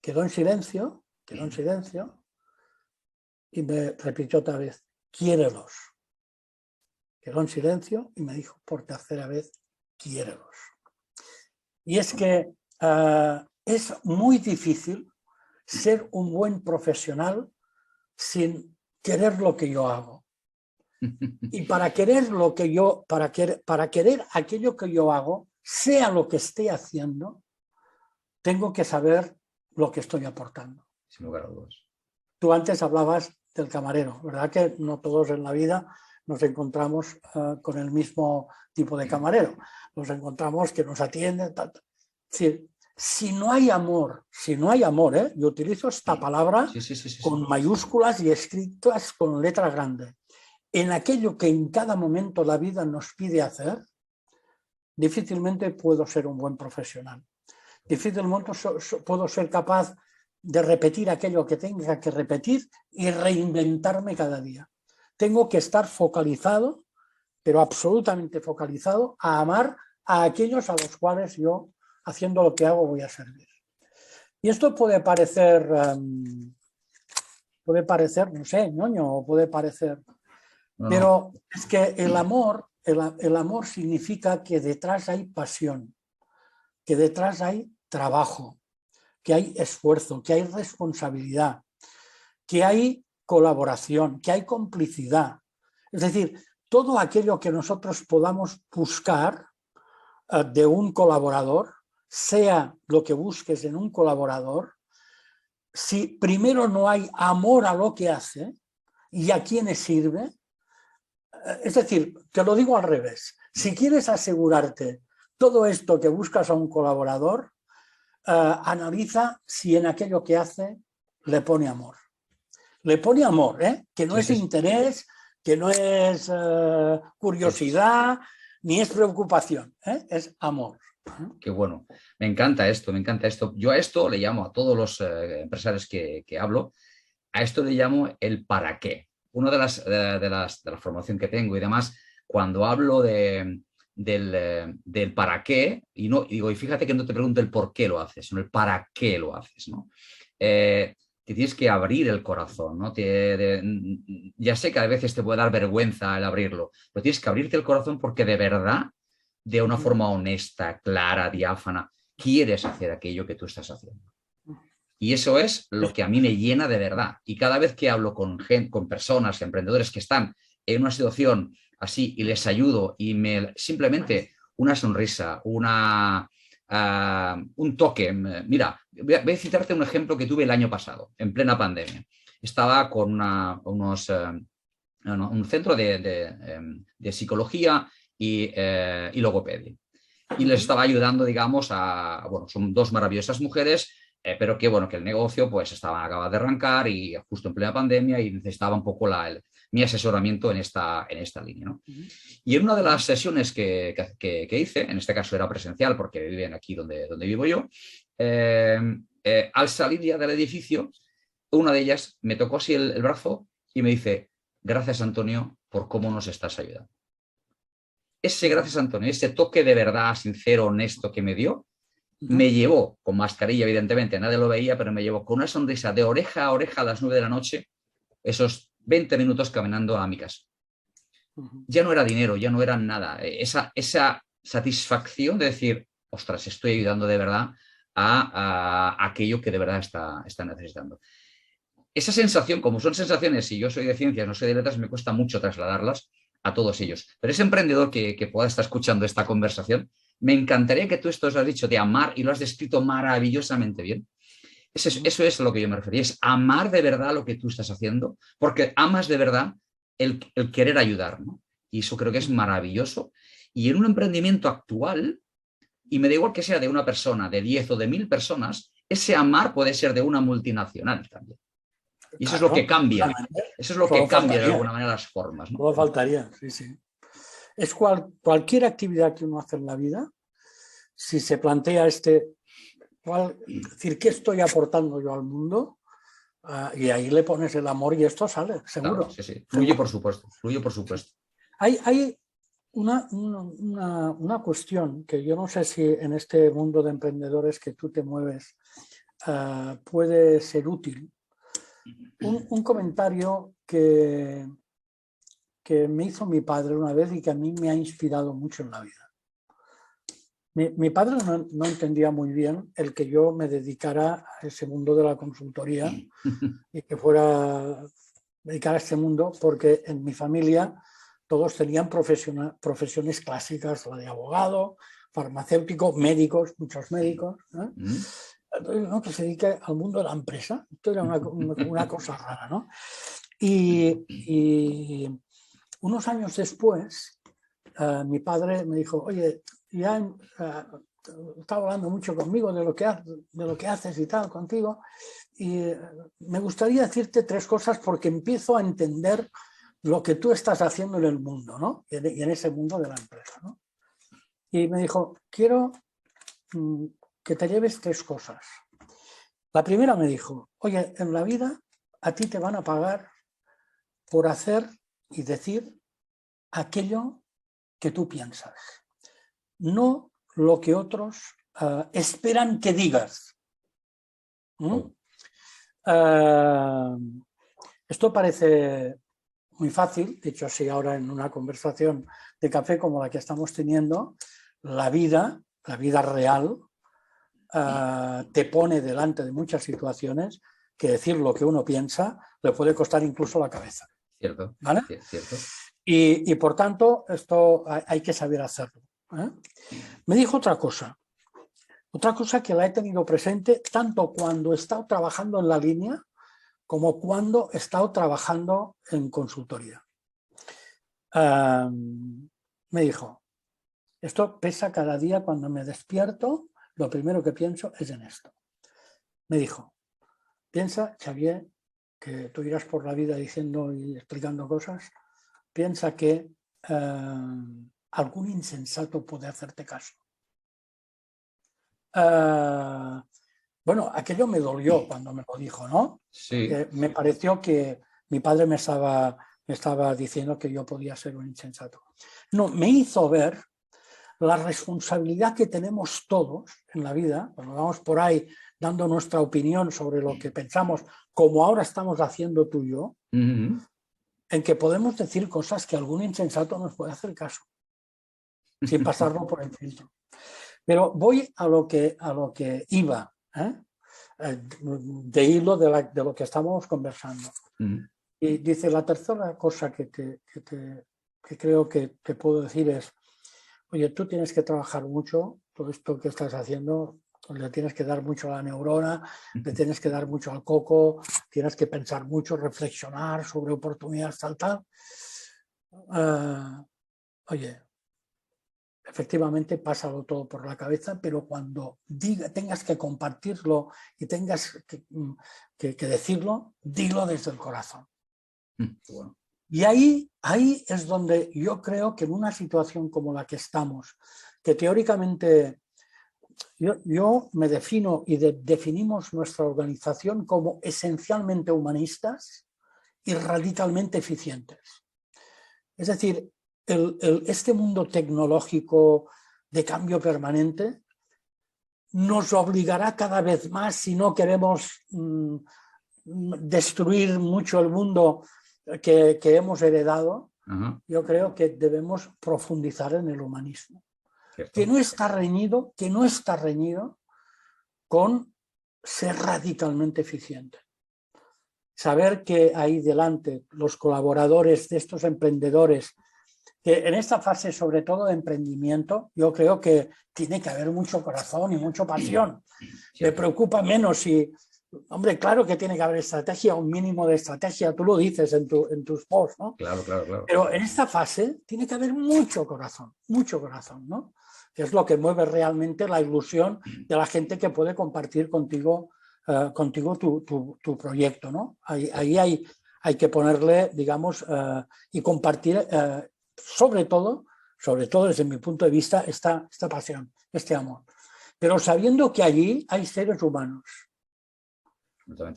Quedó en silencio y me repitió otra vez, quiérelos. Quedó en silencio y me dijo por tercera vez, quiérelos. Y es que es muy difícil ser un buen profesional sin querer lo que yo hago. Y para querer aquello que yo hago, sea lo que esté haciendo, tengo que saber lo que estoy aportando. Sin lugar a dudas. Tú antes hablabas del camarero, ¿verdad? Que no todos en la vida nos encontramos con el mismo tipo de camarero. Nos encontramos que nos atiende. Sí, si no hay amor, yo utilizo esta palabra con mayúsculas y escritas con letra grande, en aquello que en cada momento la vida nos pide hacer, difícilmente puedo ser un buen profesional. Difícilmente puedo ser capaz de repetir aquello que tenga que repetir y reinventarme cada día. Tengo que estar focalizado, pero absolutamente focalizado, a amar a aquellos a los cuales yo, haciendo lo que hago, voy a servir. Y esto puede parecer, no sé, ñoño, o puede parecer... Pero es que el amor significa que detrás hay pasión, que detrás hay trabajo, que hay esfuerzo, que hay responsabilidad, que hay colaboración, que hay complicidad. Es decir, todo aquello que nosotros podamos buscar de un colaborador, sea lo que busques en un colaborador, si primero no hay amor a lo que hace y a quienes sirve, es decir, te lo digo al revés, si quieres asegurarte todo esto que buscas a un colaborador, analiza si en aquello que hace le pone amor. Le pone amor, que no es interés, que no es curiosidad, ni es preocupación, es amor. Qué bueno, me encanta esto, me encanta esto. Yo a esto le llamo, a todos los empresarios que hablo, a esto le llamo el para qué. Una de la formación que tengo y demás, cuando hablo del para qué, y digo, y fíjate que no te pregunto el por qué lo haces, sino el para qué lo haces, ¿no? Te tienes que abrir el corazón, ¿no? Ya sé que a veces te puede dar vergüenza el abrirlo, pero tienes que abrirte el corazón porque de verdad, de una forma honesta, clara, diáfana, quieres hacer aquello que tú estás haciendo. Y eso es lo que a mí me llena de verdad. Y cada vez que hablo con personas, emprendedores que están en una situación así y les ayudo y simplemente una sonrisa, un toque. Mira, voy a citarte un ejemplo que tuve el año pasado, en plena pandemia. Estaba con un centro de psicología y logopedia. Y les estaba ayudando, digamos, son dos maravillosas mujeres, pero que el negocio pues acaba de arrancar y justo en plena pandemia y necesitaba un poco mi asesoramiento en esta línea, ¿no? Y en una de las sesiones que hice, en este caso era presencial porque viven aquí donde vivo yo, al salir ya del edificio, una de ellas me tocó así el brazo y me dice: gracias, Antonio, por cómo nos estás ayudando. Gracias, Antonio, ese toque de verdad, sincero, honesto que me dio, me llevó, con mascarilla evidentemente, nadie lo veía, pero me llevó con una sonrisa de oreja a oreja a las 9 de la noche, esos 20 minutos caminando a mi casa. Ya no era dinero, ya no era nada. Esa satisfacción de decir, ostras, estoy ayudando de verdad a aquello que de verdad está necesitando. Esa sensación, como son sensaciones, y yo soy de ciencias, no soy de letras, me cuesta mucho trasladarlas a todos ellos. Pero ese emprendedor que pueda estar escuchando esta conversación, me encantaría que tú esto has dicho de amar y lo has descrito maravillosamente bien. Eso es a lo que yo me refería, es amar de verdad lo que tú estás haciendo, porque amas de verdad el querer ayudar, ¿no? Y eso creo que es maravilloso. Y en un emprendimiento actual, y me da igual que sea de una persona, de 10 o de 1000 personas, ese amar puede ser de una multinacional también. Y eso es lo que cambia. Eso es lo que cambia de alguna manera las formas, ¿no? Solo faltaría, sí, sí. Es cualquier actividad que uno hace en la vida, si se plantea decir, ¿qué estoy aportando yo al mundo? Y ahí le pones el amor y esto sale, seguro. Claro, sí. Fluye, por supuesto. Fluye, por supuesto. Hay una cuestión que yo no sé si en este mundo de emprendedores que tú te mueves puede ser útil. Un comentario que me hizo mi padre una vez y que a mí me ha inspirado mucho en la vida. Mi padre no entendía muy bien el que yo me dedicara a ese mundo de la consultoría y que fuera dedicar a este mundo, porque en mi familia todos tenían profesiones clásicas, la de abogado, farmacéutico, médicos, muchos médicos. Entonces, ¿no? Que se dedique al mundo de la empresa. Esto era una cosa rara, ¿no? Y unos años después, mi padre me dijo: oye, ya estado hablando mucho conmigo de lo que haces y tal contigo, y me gustaría decirte 3 cosas porque empiezo a entender lo que tú estás haciendo en el mundo, ¿no? Y en ese mundo de la empresa, ¿no? Y me dijo, quiero que te lleves 3 cosas. La primera me dijo, oye, en la vida a ti te van a pagar por hacer y decir aquello que tú piensas, no lo que otros esperan que digas. Esto parece muy fácil, de hecho así ahora en una conversación de café como la que estamos teniendo, la vida real te pone delante de muchas situaciones que decir lo que uno piensa le puede costar incluso la cabeza. Cierto, ¿vale? Cierto. Y por tanto esto hay que saber hacerlo. Me dijo otra cosa que la he tenido presente tanto cuando he estado trabajando en la línea como cuando he estado trabajando en consultoría. Me dijo, esto pesa cada día cuando me despierto, lo primero que pienso es en esto. Me dijo, piensa, Xavier, que tú irás por la vida diciendo y explicando cosas, piensa que algún insensato puede hacerte caso. Bueno, aquello me dolió cuando me lo dijo, ¿no? Sí. Me pareció que mi padre me estaba diciendo que yo podía ser un insensato. No, me hizo ver la responsabilidad que tenemos todos en la vida, cuando vamos por ahí dando nuestra opinión sobre lo que pensamos, como ahora estamos haciendo tú y yo, en que podemos decir cosas que algún insensato nos puede hacer caso, sin pasarlo por el filtro. Pero voy a lo que iba, de hilo de lo que estábamos conversando. Y dice, la tercera cosa que creo que te puedo decir es, oye, tú tienes que trabajar mucho, todo esto que estás haciendo, le tienes que dar mucho a la neurona, le tienes que dar mucho al coco, tienes que pensar mucho, reflexionar sobre oportunidades, tal. Oye, efectivamente, pásalo todo por la cabeza, pero cuando tengas que compartirlo y tengas que decirlo, dilo desde el corazón. Bueno. Y ahí es donde yo creo que en una situación como la que estamos, que teóricamente yo me defino y definimos nuestra organización como esencialmente humanistas y radicalmente eficientes. Es decir, este mundo tecnológico de cambio permanente nos obligará cada vez más, si no queremos destruir mucho el mundo que hemos heredado, yo creo que debemos profundizar en el humanismo. ¿Cierto? Que no está reñido con ser radicalmente eficiente. Saber que ahí delante los colaboradores de estos emprendedores, que en esta fase sobre todo de emprendimiento, yo creo que tiene que haber mucho corazón y mucha pasión. Me preocupa menos si, hombre, claro que tiene que haber estrategia, un mínimo de estrategia, tú lo dices en tus posts, ¿no? Claro. Pero en esta fase tiene que haber mucho corazón, ¿no? Que es lo que mueve realmente la ilusión de la gente que puede compartir contigo tu proyecto, ¿no? Ahí hay que ponerle, digamos, y compartir, sobre todo desde mi punto de vista, esta pasión, este amor. Pero sabiendo que allí hay seres humanos,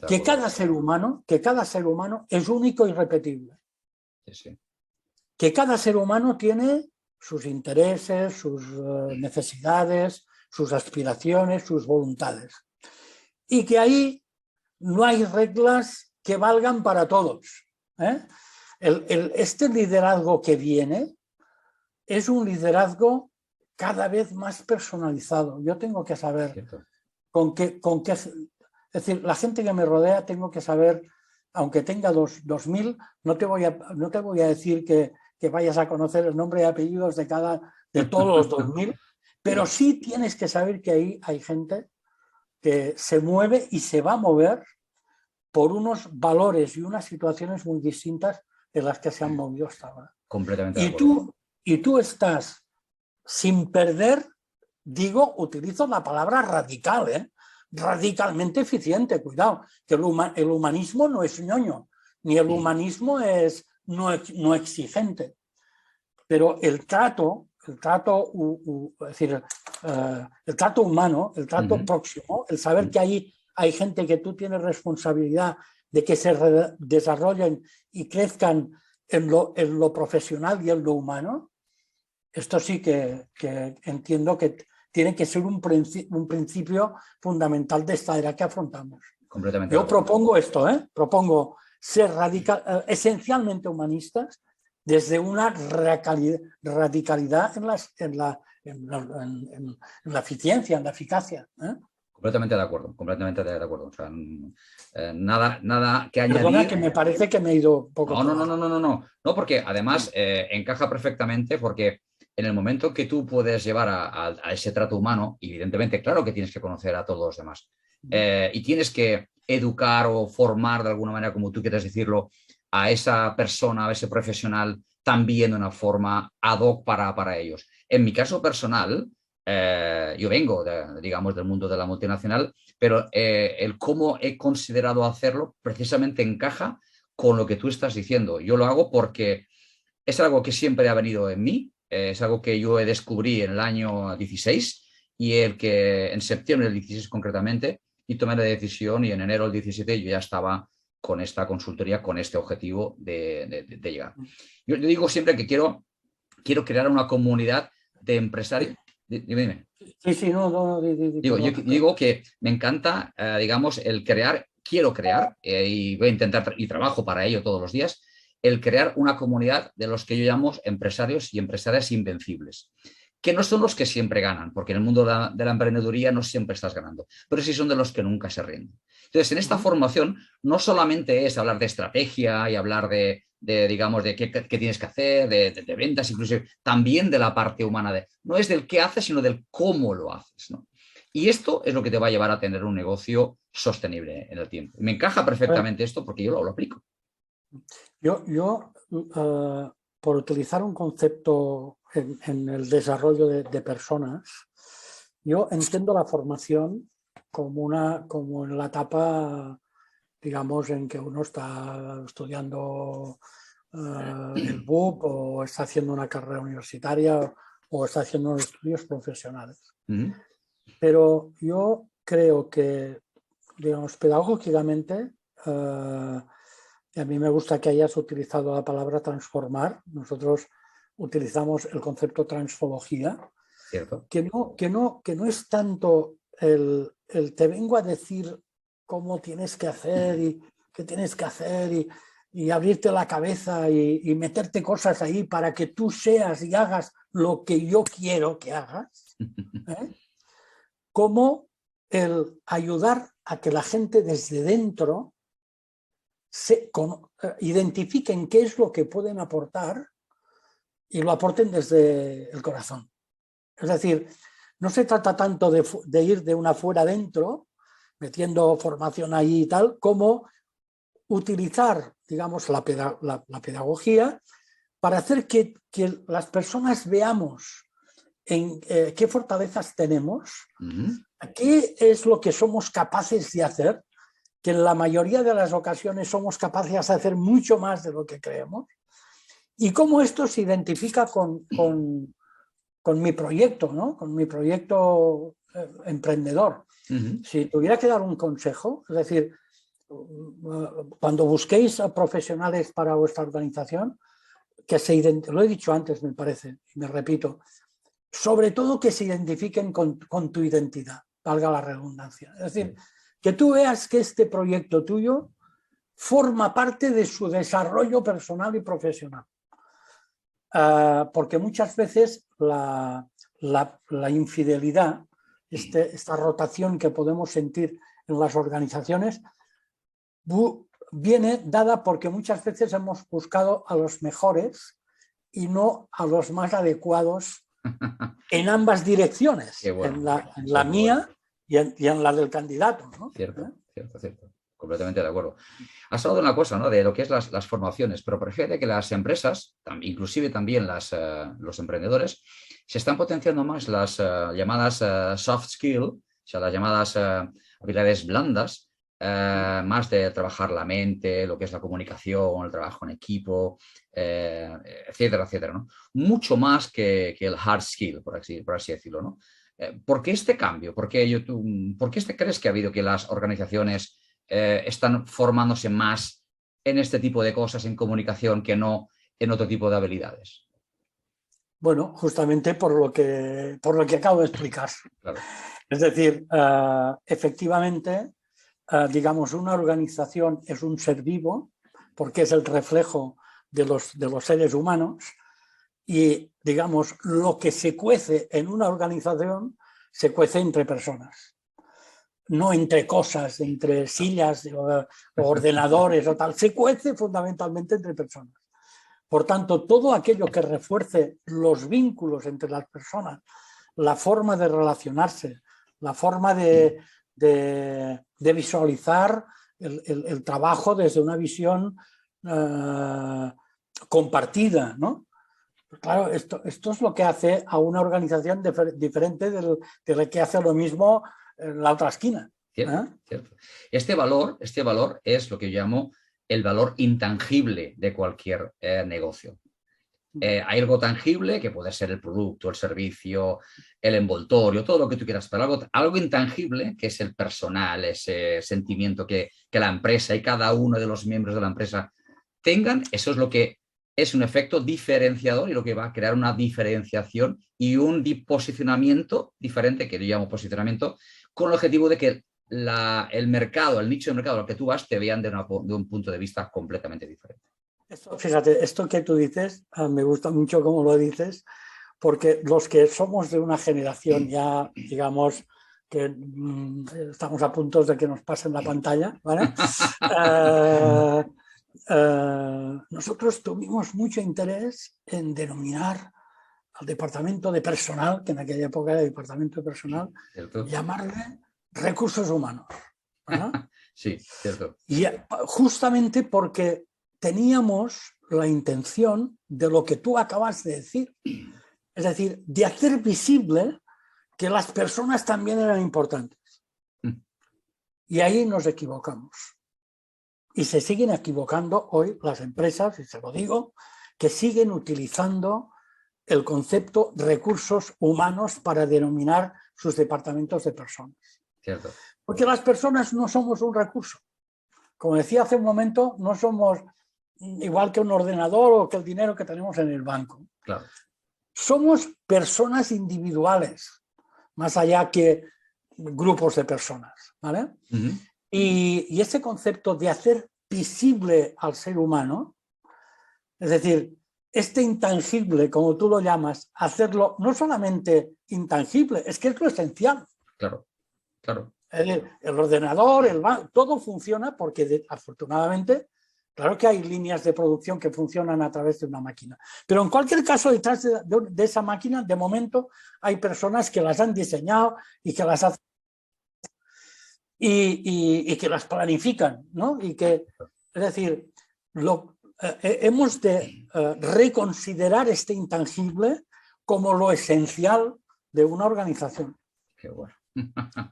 que cada ser humano es único y irrepetible. Sí. Que cada ser humano tiene sus intereses, sus necesidades, sus aspiraciones, sus voluntades. Y que ahí no hay reglas que valgan para todos. Este liderazgo que viene es un liderazgo cada vez más personalizado. Yo tengo que saber con qué, es decir, la gente que me rodea tengo que saber, aunque tenga 2.000, no te voy a decir que vayas a conocer el nombre y apellidos de todos los 2.000, pero sí tienes que saber que ahí hay gente que se mueve y se va a mover por unos valores y unas situaciones muy distintas de las que se han movido hasta ahora. Completamente de acuerdo. Y tú estás sin perder utilizo la palabra radical, radicalmente eficiente, cuidado, que el humanismo no es ñoño, ni el humanismo es no exigente, pero el trato humano, el trato próximo, el saber que hay gente que tú tienes responsabilidad de que se desarrollen y crezcan en lo profesional y en lo humano, esto sí que entiendo que tiene que ser un principio fundamental de esta era que afrontamos. Completamente. Yo propongo esto, propongo ser esencialmente humanistas desde una radicalidad en la eficiencia, en la eficacia. Completamente de acuerdo, completamente de acuerdo. O sea, nada que añadir. Perdona, que me parece que me he ido un poco. No, porque además encaja perfectamente, porque en el momento que tú puedes llevar a ese trato humano, evidentemente, claro que tienes que conocer a todos los demás y tienes que educar o formar de alguna manera, como tú quieras decirlo, a esa persona, a ese profesional también de una forma ad hoc para ellos. En mi caso personal, yo vengo, digamos, del mundo de la multinacional, pero el cómo he considerado hacerlo precisamente encaja con lo que tú estás diciendo. Yo lo hago porque es algo que siempre ha venido en mí, es algo que yo descubrí en el año 16 y el que en septiembre del 16 concretamente, y tomé la decisión y en enero del 17 yo ya estaba con esta consultoría, con este objetivo de llegar. Yo digo siempre que quiero crear una comunidad de empresarios. Dime. Sí, no. Digo que me encanta, digamos, quiero crear, y voy a intentar, y trabajo para ello todos los días, el crear una comunidad de los que yo llamo empresarios y empresarias invencibles, que no son los que siempre ganan, porque en el mundo de la emprendeduría no siempre estás ganando, pero sí son de los que nunca se rinden. Entonces, en esta formación no solamente es hablar de estrategia y hablar digamos, de qué tienes que hacer, de ventas, inclusive también de la parte humana, no es del qué haces, sino del cómo lo haces, ¿no? Y esto es lo que te va a llevar a tener un negocio sostenible en el tiempo. Me encaja perfectamente esto porque yo lo aplico. Yo por utilizar un concepto en el desarrollo de personas, yo entiendo la formación como en la etapa, digamos, en que uno está estudiando el BUP o está haciendo una carrera universitaria o está haciendo unos estudios profesionales. Pero yo creo que, digamos, pedagógicamente, y a mí me gusta que hayas utilizado la palabra transformar. Nosotros utilizamos el concepto transfología, ¿cierto? que no es tanto el te vengo a decir cómo tienes que hacer y qué tienes que hacer y abrirte la cabeza y meterte cosas ahí para que tú seas y hagas lo que yo quiero que hagas, como el ayudar a que la gente desde dentro identifiquen qué es lo que pueden aportar y lo aporten desde el corazón. Es decir, no se trata tanto de ir de una fuera adentro, metiendo formación ahí y tal, como utilizar, digamos, la pedagogía para hacer que las personas veamos en qué fortalezas tenemos, qué es lo que somos capaces de hacer, que en la mayoría de las ocasiones somos capaces de hacer mucho más de lo que creemos, y cómo esto se identifica con mi proyecto, ¿no? Con mi proyecto emprendedor. Si tuviera que dar un consejo, es decir, cuando busquéis a profesionales para vuestra organización, lo he dicho antes, me parece, y me repito, sobre todo que se identifiquen con tu identidad, valga la redundancia. Es decir, que tú veas que este proyecto tuyo forma parte de su desarrollo personal y profesional. Porque muchas veces la infidelidad, esta rotación que podemos sentir en las organizaciones, viene dada porque muchas veces hemos buscado a los mejores y no a los más adecuados en ambas direcciones, bueno, en la mía y en la del candidato, ¿no? Cierto. completamente de acuerdo. Has hablado de una cosa, ¿no? De lo que es las formaciones, pero fíjate que las empresas, inclusive también los emprendedores, se están potenciando más las llamadas soft skill, o sea, las llamadas habilidades blandas, más de trabajar la mente, lo que es la comunicación, el trabajo en equipo, etcétera, etcétera, ¿no? Mucho más que el hard skill, por así decirlo, ¿no? ¿Por qué este cambio? ¿Por qué crees que ha habido que las organizaciones están formándose más en este tipo de cosas, en comunicación, que no en otro tipo de habilidades? Bueno, justamente por lo que acabo de explicar. Claro. Es decir, efectivamente, digamos, una organización es un ser vivo porque es el reflejo de los seres humanos y, digamos, lo que se cuece en una organización se cuece entre personas, no entre cosas, entre sillas o ordenadores o tal, se cuece fundamentalmente entre personas. Por tanto, todo aquello que refuerce los vínculos entre las personas, la forma de relacionarse, la forma de visualizar el trabajo desde una visión compartida, ¿no? Claro, esto es lo que hace a una organización diferente de la que hace lo mismo en la otra esquina. Cierto, cierto. Este valor es lo que yo llamo el valor intangible de cualquier negocio. Hay algo tangible que puede ser el producto, el servicio, el envoltorio, todo lo que tú quieras, pero algo intangible que es el personal, ese sentimiento que la empresa y cada uno de los miembros de la empresa tengan, eso es lo que es un efecto diferenciador y lo que va a crear una diferenciación y un posicionamiento diferente, que yo llamo posicionamiento, con el objetivo de que el mercado, el nicho de mercado al que tú vas, te vean de un punto de vista completamente diferente. Fíjate, esto que tú dices, me gusta mucho cómo lo dices, porque los que somos de una generación ya, digamos, que estamos a punto de que nos pasen la pantalla, ¿vale? Nosotros tuvimos mucho interés en denominar al departamento de personal, que en aquella época era departamento de personal, ¿Cierto? llamarle recursos humanos, ¿verdad? Sí, cierto. Y justamente porque teníamos la intención de lo que tú acabas de decir, es decir, de hacer visible que las personas también eran importantes. Y ahí nos equivocamos. Y se siguen equivocando hoy las empresas, y se lo digo, que siguen utilizando el concepto recursos humanos para denominar sus departamentos de personas. Cierto. Porque las personas no somos un recurso. Como decía hace un momento, no somos igual que un ordenador o que el dinero que tenemos en el banco. Claro. Somos personas individuales, más allá que grupos de personas, ¿vale? Uh-huh. Y ese concepto de hacer visible al ser humano, es decir, este intangible, como tú lo llamas, hacerlo no solamente intangible, es que es lo esencial. Claro, claro. Es decir, el ordenador, el banco, todo funciona porque afortunadamente, claro que hay líneas de producción que funcionan a través de una máquina. Pero en cualquier caso, detrás de esa máquina, de momento, hay personas que las han diseñado y que las hacen y que las planifican, ¿no? Y que, es decir, hemos de reconsiderar este intangible como lo esencial de una organización. Qué bueno.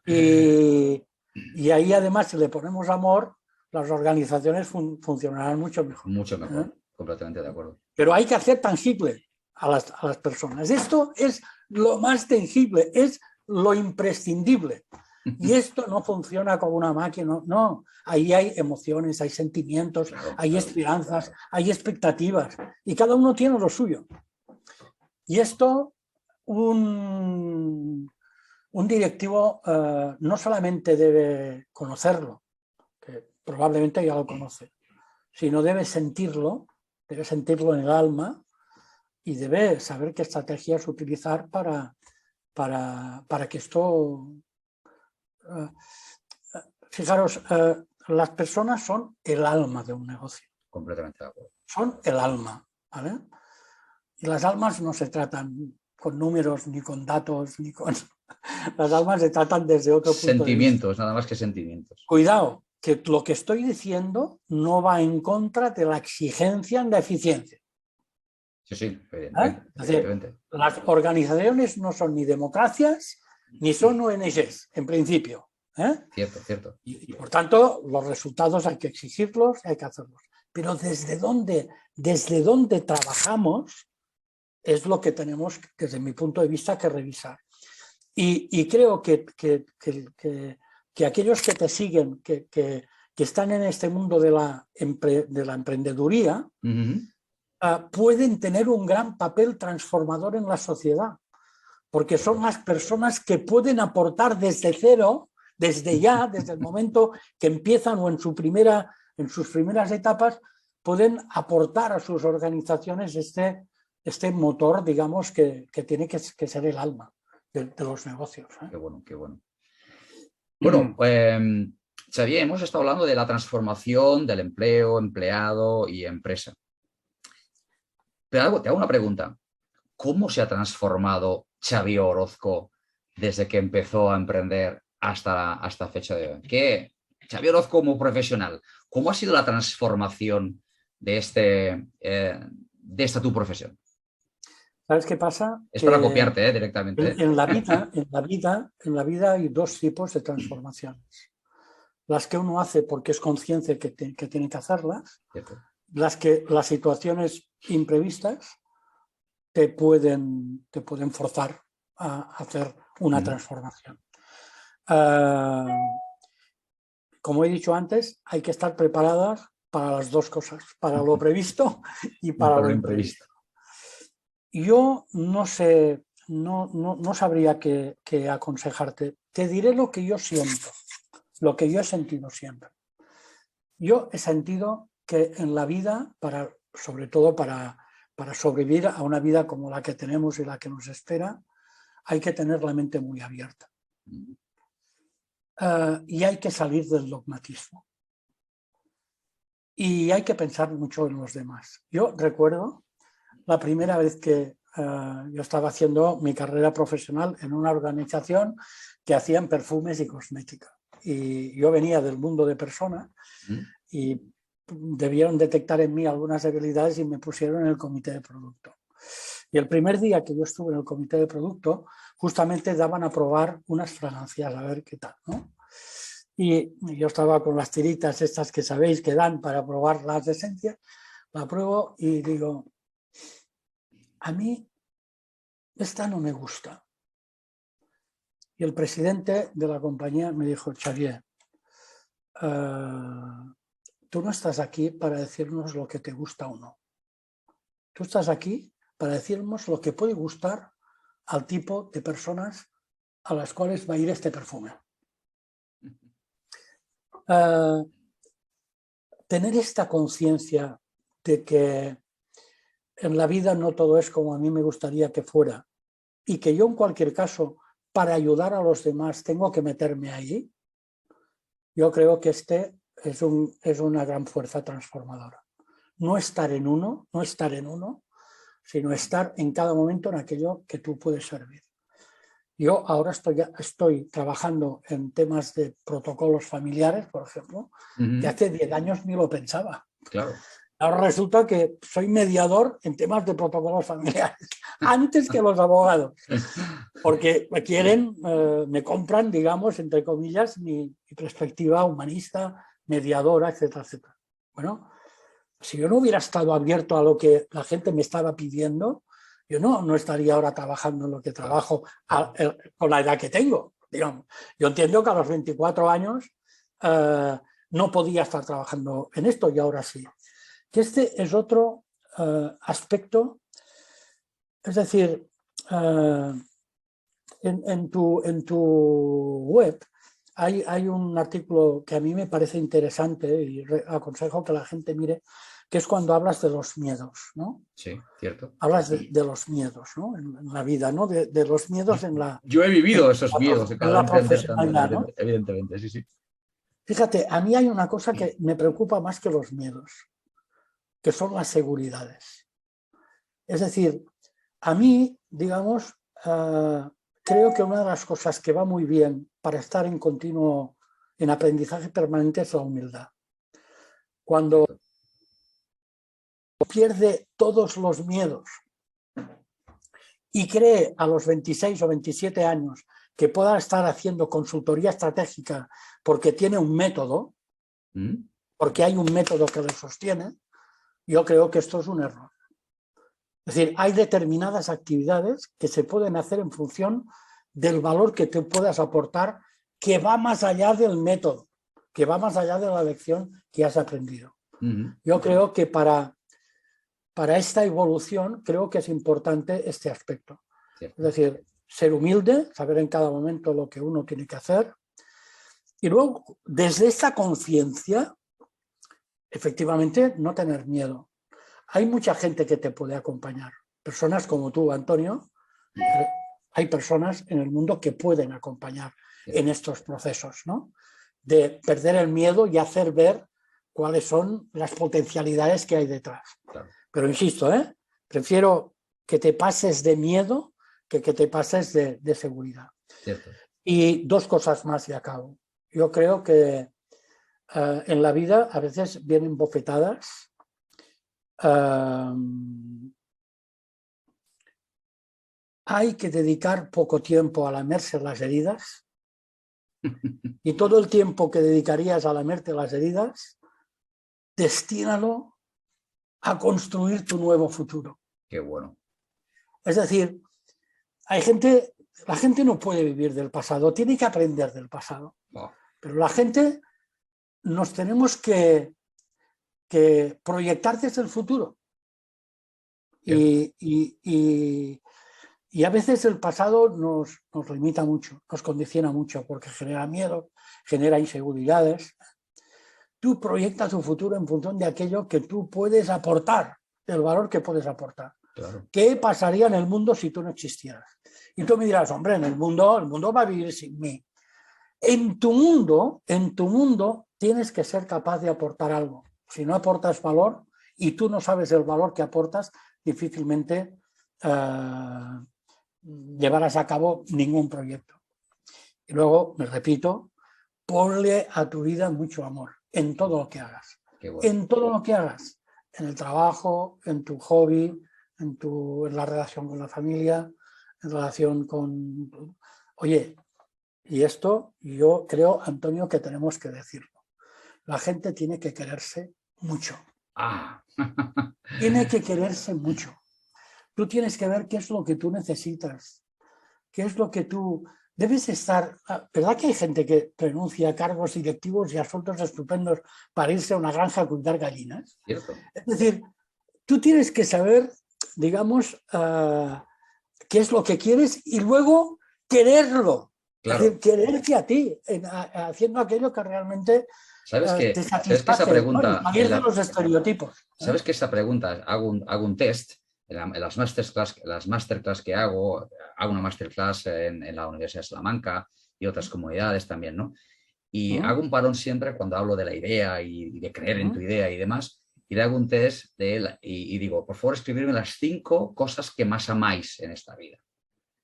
Y ahí además, si le ponemos amor, las organizaciones funcionarán mucho mejor. Mucho mejor, completamente de acuerdo. Pero hay que hacer tangible a las personas. Esto es lo más tangible, es lo imprescindible. Y esto no funciona como una máquina, no. Ahí hay emociones, hay sentimientos, Claro, hay claro, esperanzas, claro. hay expectativas. Y cada uno tiene lo suyo. Y esto, un directivo no solamente debe conocerlo, que probablemente ya lo conoce, sino debe sentirlo en el alma y debe saber qué estrategias utilizar para que esto... fijaros, las personas son el alma de un negocio. Completamente de acuerdo. Son el alma, ¿vale? Y las almas no se tratan con números, ni con datos, ni con... Las almas se tratan desde otro punto de vista. Sentimientos, nada más que sentimientos. Cuidado, que lo que estoy diciendo no va en contra de la exigencia en la eficiencia. Sí, sí, ¿Eh? Es decir, las organizaciones no son ni democracias ni son ONGs, en principio. ¿Eh? Cierto, cierto. Y por tanto, los resultados hay que exigirlos, hay que hacerlos. Pero desde dónde trabajamos es lo que tenemos, desde mi punto de vista, que revisar. Y creo que aquellos que te siguen, que están en este mundo de la emprendeduría, pueden tener un gran papel transformador en la sociedad, porque son las personas que pueden aportar desde cero, desde ya, desde el momento que empiezan o en sus primeras etapas, pueden aportar a sus organizaciones este motor, digamos, que tiene que ser el alma de los negocios. Qué bueno, qué bueno. Bueno, Xavier, hemos estado hablando de la transformación del empleo, empleado y empresa. Pero te hago una pregunta. ¿Cómo se ha transformado Xavier Orozco desde que empezó a emprender hasta fecha de hoy? Xavier Orozco como profesional, ¿cómo ha sido la transformación de esta tu profesión? ¿Sabes qué pasa? Es para copiarte directamente. En la vida hay dos tipos de transformaciones. Las que uno hace porque es consciente que tiene que hacerlas, Cierto. las situaciones imprevistas te pueden forzar a hacer una transformación. Como he dicho antes, hay que estar preparadas para las dos cosas, para lo previsto y para lo imprevisto. Yo no sé, no sabría qué aconsejarte. Te diré lo que yo siento, lo que yo he sentido siempre. Yo he sentido que en la vida, sobre todo para sobrevivir a una vida como la que tenemos y la que nos espera, hay que tener la mente muy abierta. Y hay que salir del dogmatismo. Y hay que pensar mucho en los demás. Yo recuerdo la primera vez que yo estaba haciendo mi carrera profesional en una organización que hacían perfumes y cosmética. Y yo venía del mundo de personas y debieron detectar en mí algunas debilidades y me pusieron en el comité de producto. Y el primer día que yo estuve en el comité de producto, justamente daban a probar unas fragancias, a ver qué tal, ¿no? Y yo estaba con las tiritas estas que sabéis que dan para probar las esencias, la pruebo y digo, a mí esta no me gusta. Y el presidente de la compañía me dijo, Xavier, tú no estás aquí para decirnos lo que te gusta o no. Tú estás aquí para decirnos lo que puede gustar al tipo de personas a las cuales va a ir este perfume. Tener esta conciencia de que en la vida no todo es como a mí me gustaría que fuera y que yo en cualquier caso para ayudar a los demás tengo que meterme ahí, yo creo que es una gran fuerza transformadora. No estar en uno, sino estar en cada momento en aquello que tú puedes servir. Yo ahora estoy trabajando en temas de protocolos familiares, por ejemplo, que hace 10 años ni lo pensaba. Claro. Ahora resulta que soy mediador en temas de protocolos familiares, antes que los abogados, porque me compran, digamos, entre comillas, mi perspectiva humanista, mediadora, etcétera, etcétera. Bueno, si yo no hubiera estado abierto a lo que la gente me estaba pidiendo, yo no estaría ahora trabajando en lo que trabajo con la edad que tengo, digamos. Yo entiendo que a los 24 años no podía estar trabajando en esto y ahora sí. Que este es otro aspecto, es decir, en tu web hay un artículo que a mí me parece interesante y aconsejo que la gente mire, que es cuando hablas de los miedos, ¿no? Sí, cierto. Hablas de los miedos, ¿no? En la vida, ¿no? De los miedos en la... Yo he vivido esos miedos en la profesionalidad, ¿no? Evidentemente, sí, sí. Fíjate, a mí hay una cosa que me preocupa más que los miedos, que son las seguridades. Es decir, a mí, digamos, creo que una de las cosas que va muy bien para estar en continuo en aprendizaje permanente es la humildad. Cuando pierde todos los miedos y cree a los 26 o 27 años que pueda estar haciendo consultoría estratégica porque tiene un método, porque hay un método que le sostiene, yo creo que esto es un error. Es decir, hay determinadas actividades que se pueden hacer en función del valor que te puedas aportar, que va más allá del método, que va más allá de la lección que has aprendido. Yo creo que para esta evolución creo que es importante este aspecto. Es decir, ser humilde, saber en cada momento lo que uno tiene que hacer. Y luego, desde esta conciencia, efectivamente, no tener miedo. Hay mucha gente que te puede acompañar. Personas como tú, Antonio, hay personas en el mundo que pueden acompañar en estos procesos, ¿no? De perder el miedo y hacer ver cuáles son las potencialidades que hay detrás. Claro. Pero insisto, prefiero que te pases de miedo que te pases de seguridad. Cierto. Y dos cosas más y acabo. Yo creo que en la vida a veces vienen bofetadas. Hay que dedicar poco tiempo a lamerse las heridas y todo el tiempo que dedicarías a lamerte las heridas, destínalo a construir tu nuevo futuro. Qué bueno. Es decir, la gente no puede vivir del pasado, tiene que aprender del pasado. Oh. Pero la gente nos tenemos que proyectar desde el futuro. Y a veces el pasado nos limita mucho, nos condiciona mucho, porque genera miedo, genera inseguridades. Tú proyectas tu futuro en función de aquello que tú puedes aportar, del valor que puedes aportar. Claro. ¿Qué pasaría en el mundo si tú no existieras? Y tú me dirás, hombre, el mundo va a vivir sin mí. En tu mundo tienes que ser capaz de aportar algo. Si no aportas valor y tú no sabes el valor que aportas, difícilmente llevarás a cabo ningún proyecto. Y luego, me repito, ponle a tu vida mucho amor en todo lo que hagas. Bueno. En todo lo que hagas. En el trabajo, en tu hobby, en la relación con la familia, en relación con... Oye, y esto yo creo, Antonio, que tenemos que decirlo. La gente tiene que quererse mucho. Tiene que quererse mucho. Tú tienes que ver qué es lo que tú necesitas, qué es lo que tú... Debes estar... ¿Verdad que hay gente que renuncia a cargos directivos y a sueldos estupendos para irse a una granja a cuidar gallinas? Cierto. Es decir, tú tienes que saber, digamos, qué es lo que quieres y luego quererlo. Claro. Es decir, quererte a ti, haciendo aquello que realmente te satisface. ¿Sabes que esa pregunta... ¿no? Y salir de los estereotipos. ¿Sabes que esa pregunta, hago un test en las masterclass que hago una masterclass en la Universidad de Salamanca y otras comunidades también, ¿no? Y hago un parón siempre cuando hablo de la idea y de creer en tu idea y demás, y le hago un test de él y digo, por favor, escribirme las 5 cosas que más amáis en esta vida.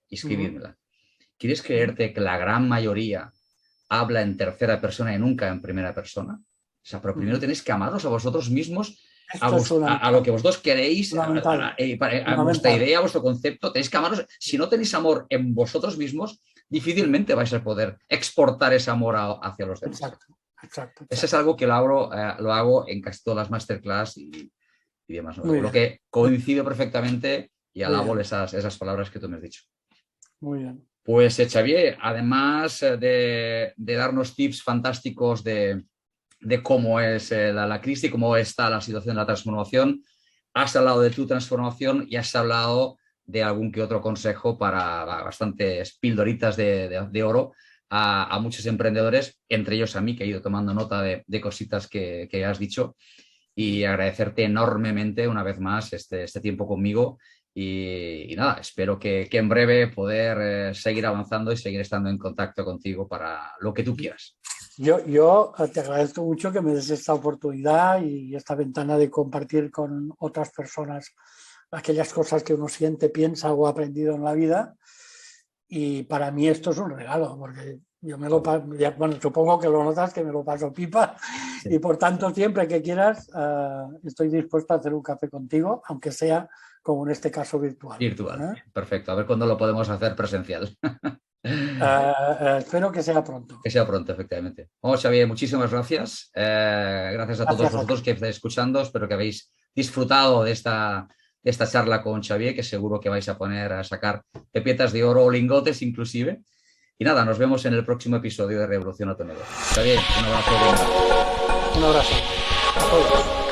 Y escribírmela. ¿Quieres creerte que la gran mayoría habla en tercera persona y nunca en primera persona? O sea, pero primero tenéis que amaros a vosotros mismos, a lo que vosotros queréis, a vuestra idea, a vuestro concepto. Tenéis que amaros. Si no tenéis amor en vosotros mismos, difícilmente vais a poder exportar ese amor hacia los demás. Exacto. Eso es algo que lo hago en casi todas las masterclass y demás. Lo que coincido perfectamente y alabo esas palabras que tú me has dicho. Muy bien. Pues Xavier, además de darnos tips fantásticos de cómo es la crisis, cómo está la situación de la transformación, has hablado de tu transformación y has hablado de algún que otro consejo para bastantes pildoritas de oro a muchos emprendedores, entre ellos a mí, que he ido tomando nota de cositas que has dicho, y agradecerte enormemente una vez más este tiempo conmigo. Y nada, espero que en breve poder seguir avanzando y seguir estando en contacto contigo para lo que tú quieras. Yo te agradezco mucho que me des esta oportunidad y esta ventana de compartir con otras personas aquellas cosas que uno siente, piensa o ha aprendido en la vida. y para mí esto es un regalo, porque yo me lo bueno, supongo que lo notas que me lo paso pipa Sí. y por tanto siempre que quieras estoy dispuesto a hacer un café contigo, aunque sea como en este caso virtual. Virtual, perfecto. A ver cuándo lo podemos hacer presencial. Espero que sea pronto. Que sea pronto, efectivamente. Vamos, Xavier, muchísimas gracias. Gracias a todos vosotros que estáis escuchando. Espero que habéis disfrutado de esta charla con Xavier, que seguro que vais a poner a sacar pepitas de oro o lingotes inclusive. Y nada, nos vemos en el próximo episodio de Revolución a tu Negocio. Xavier, un abrazo. Un abrazo a todos.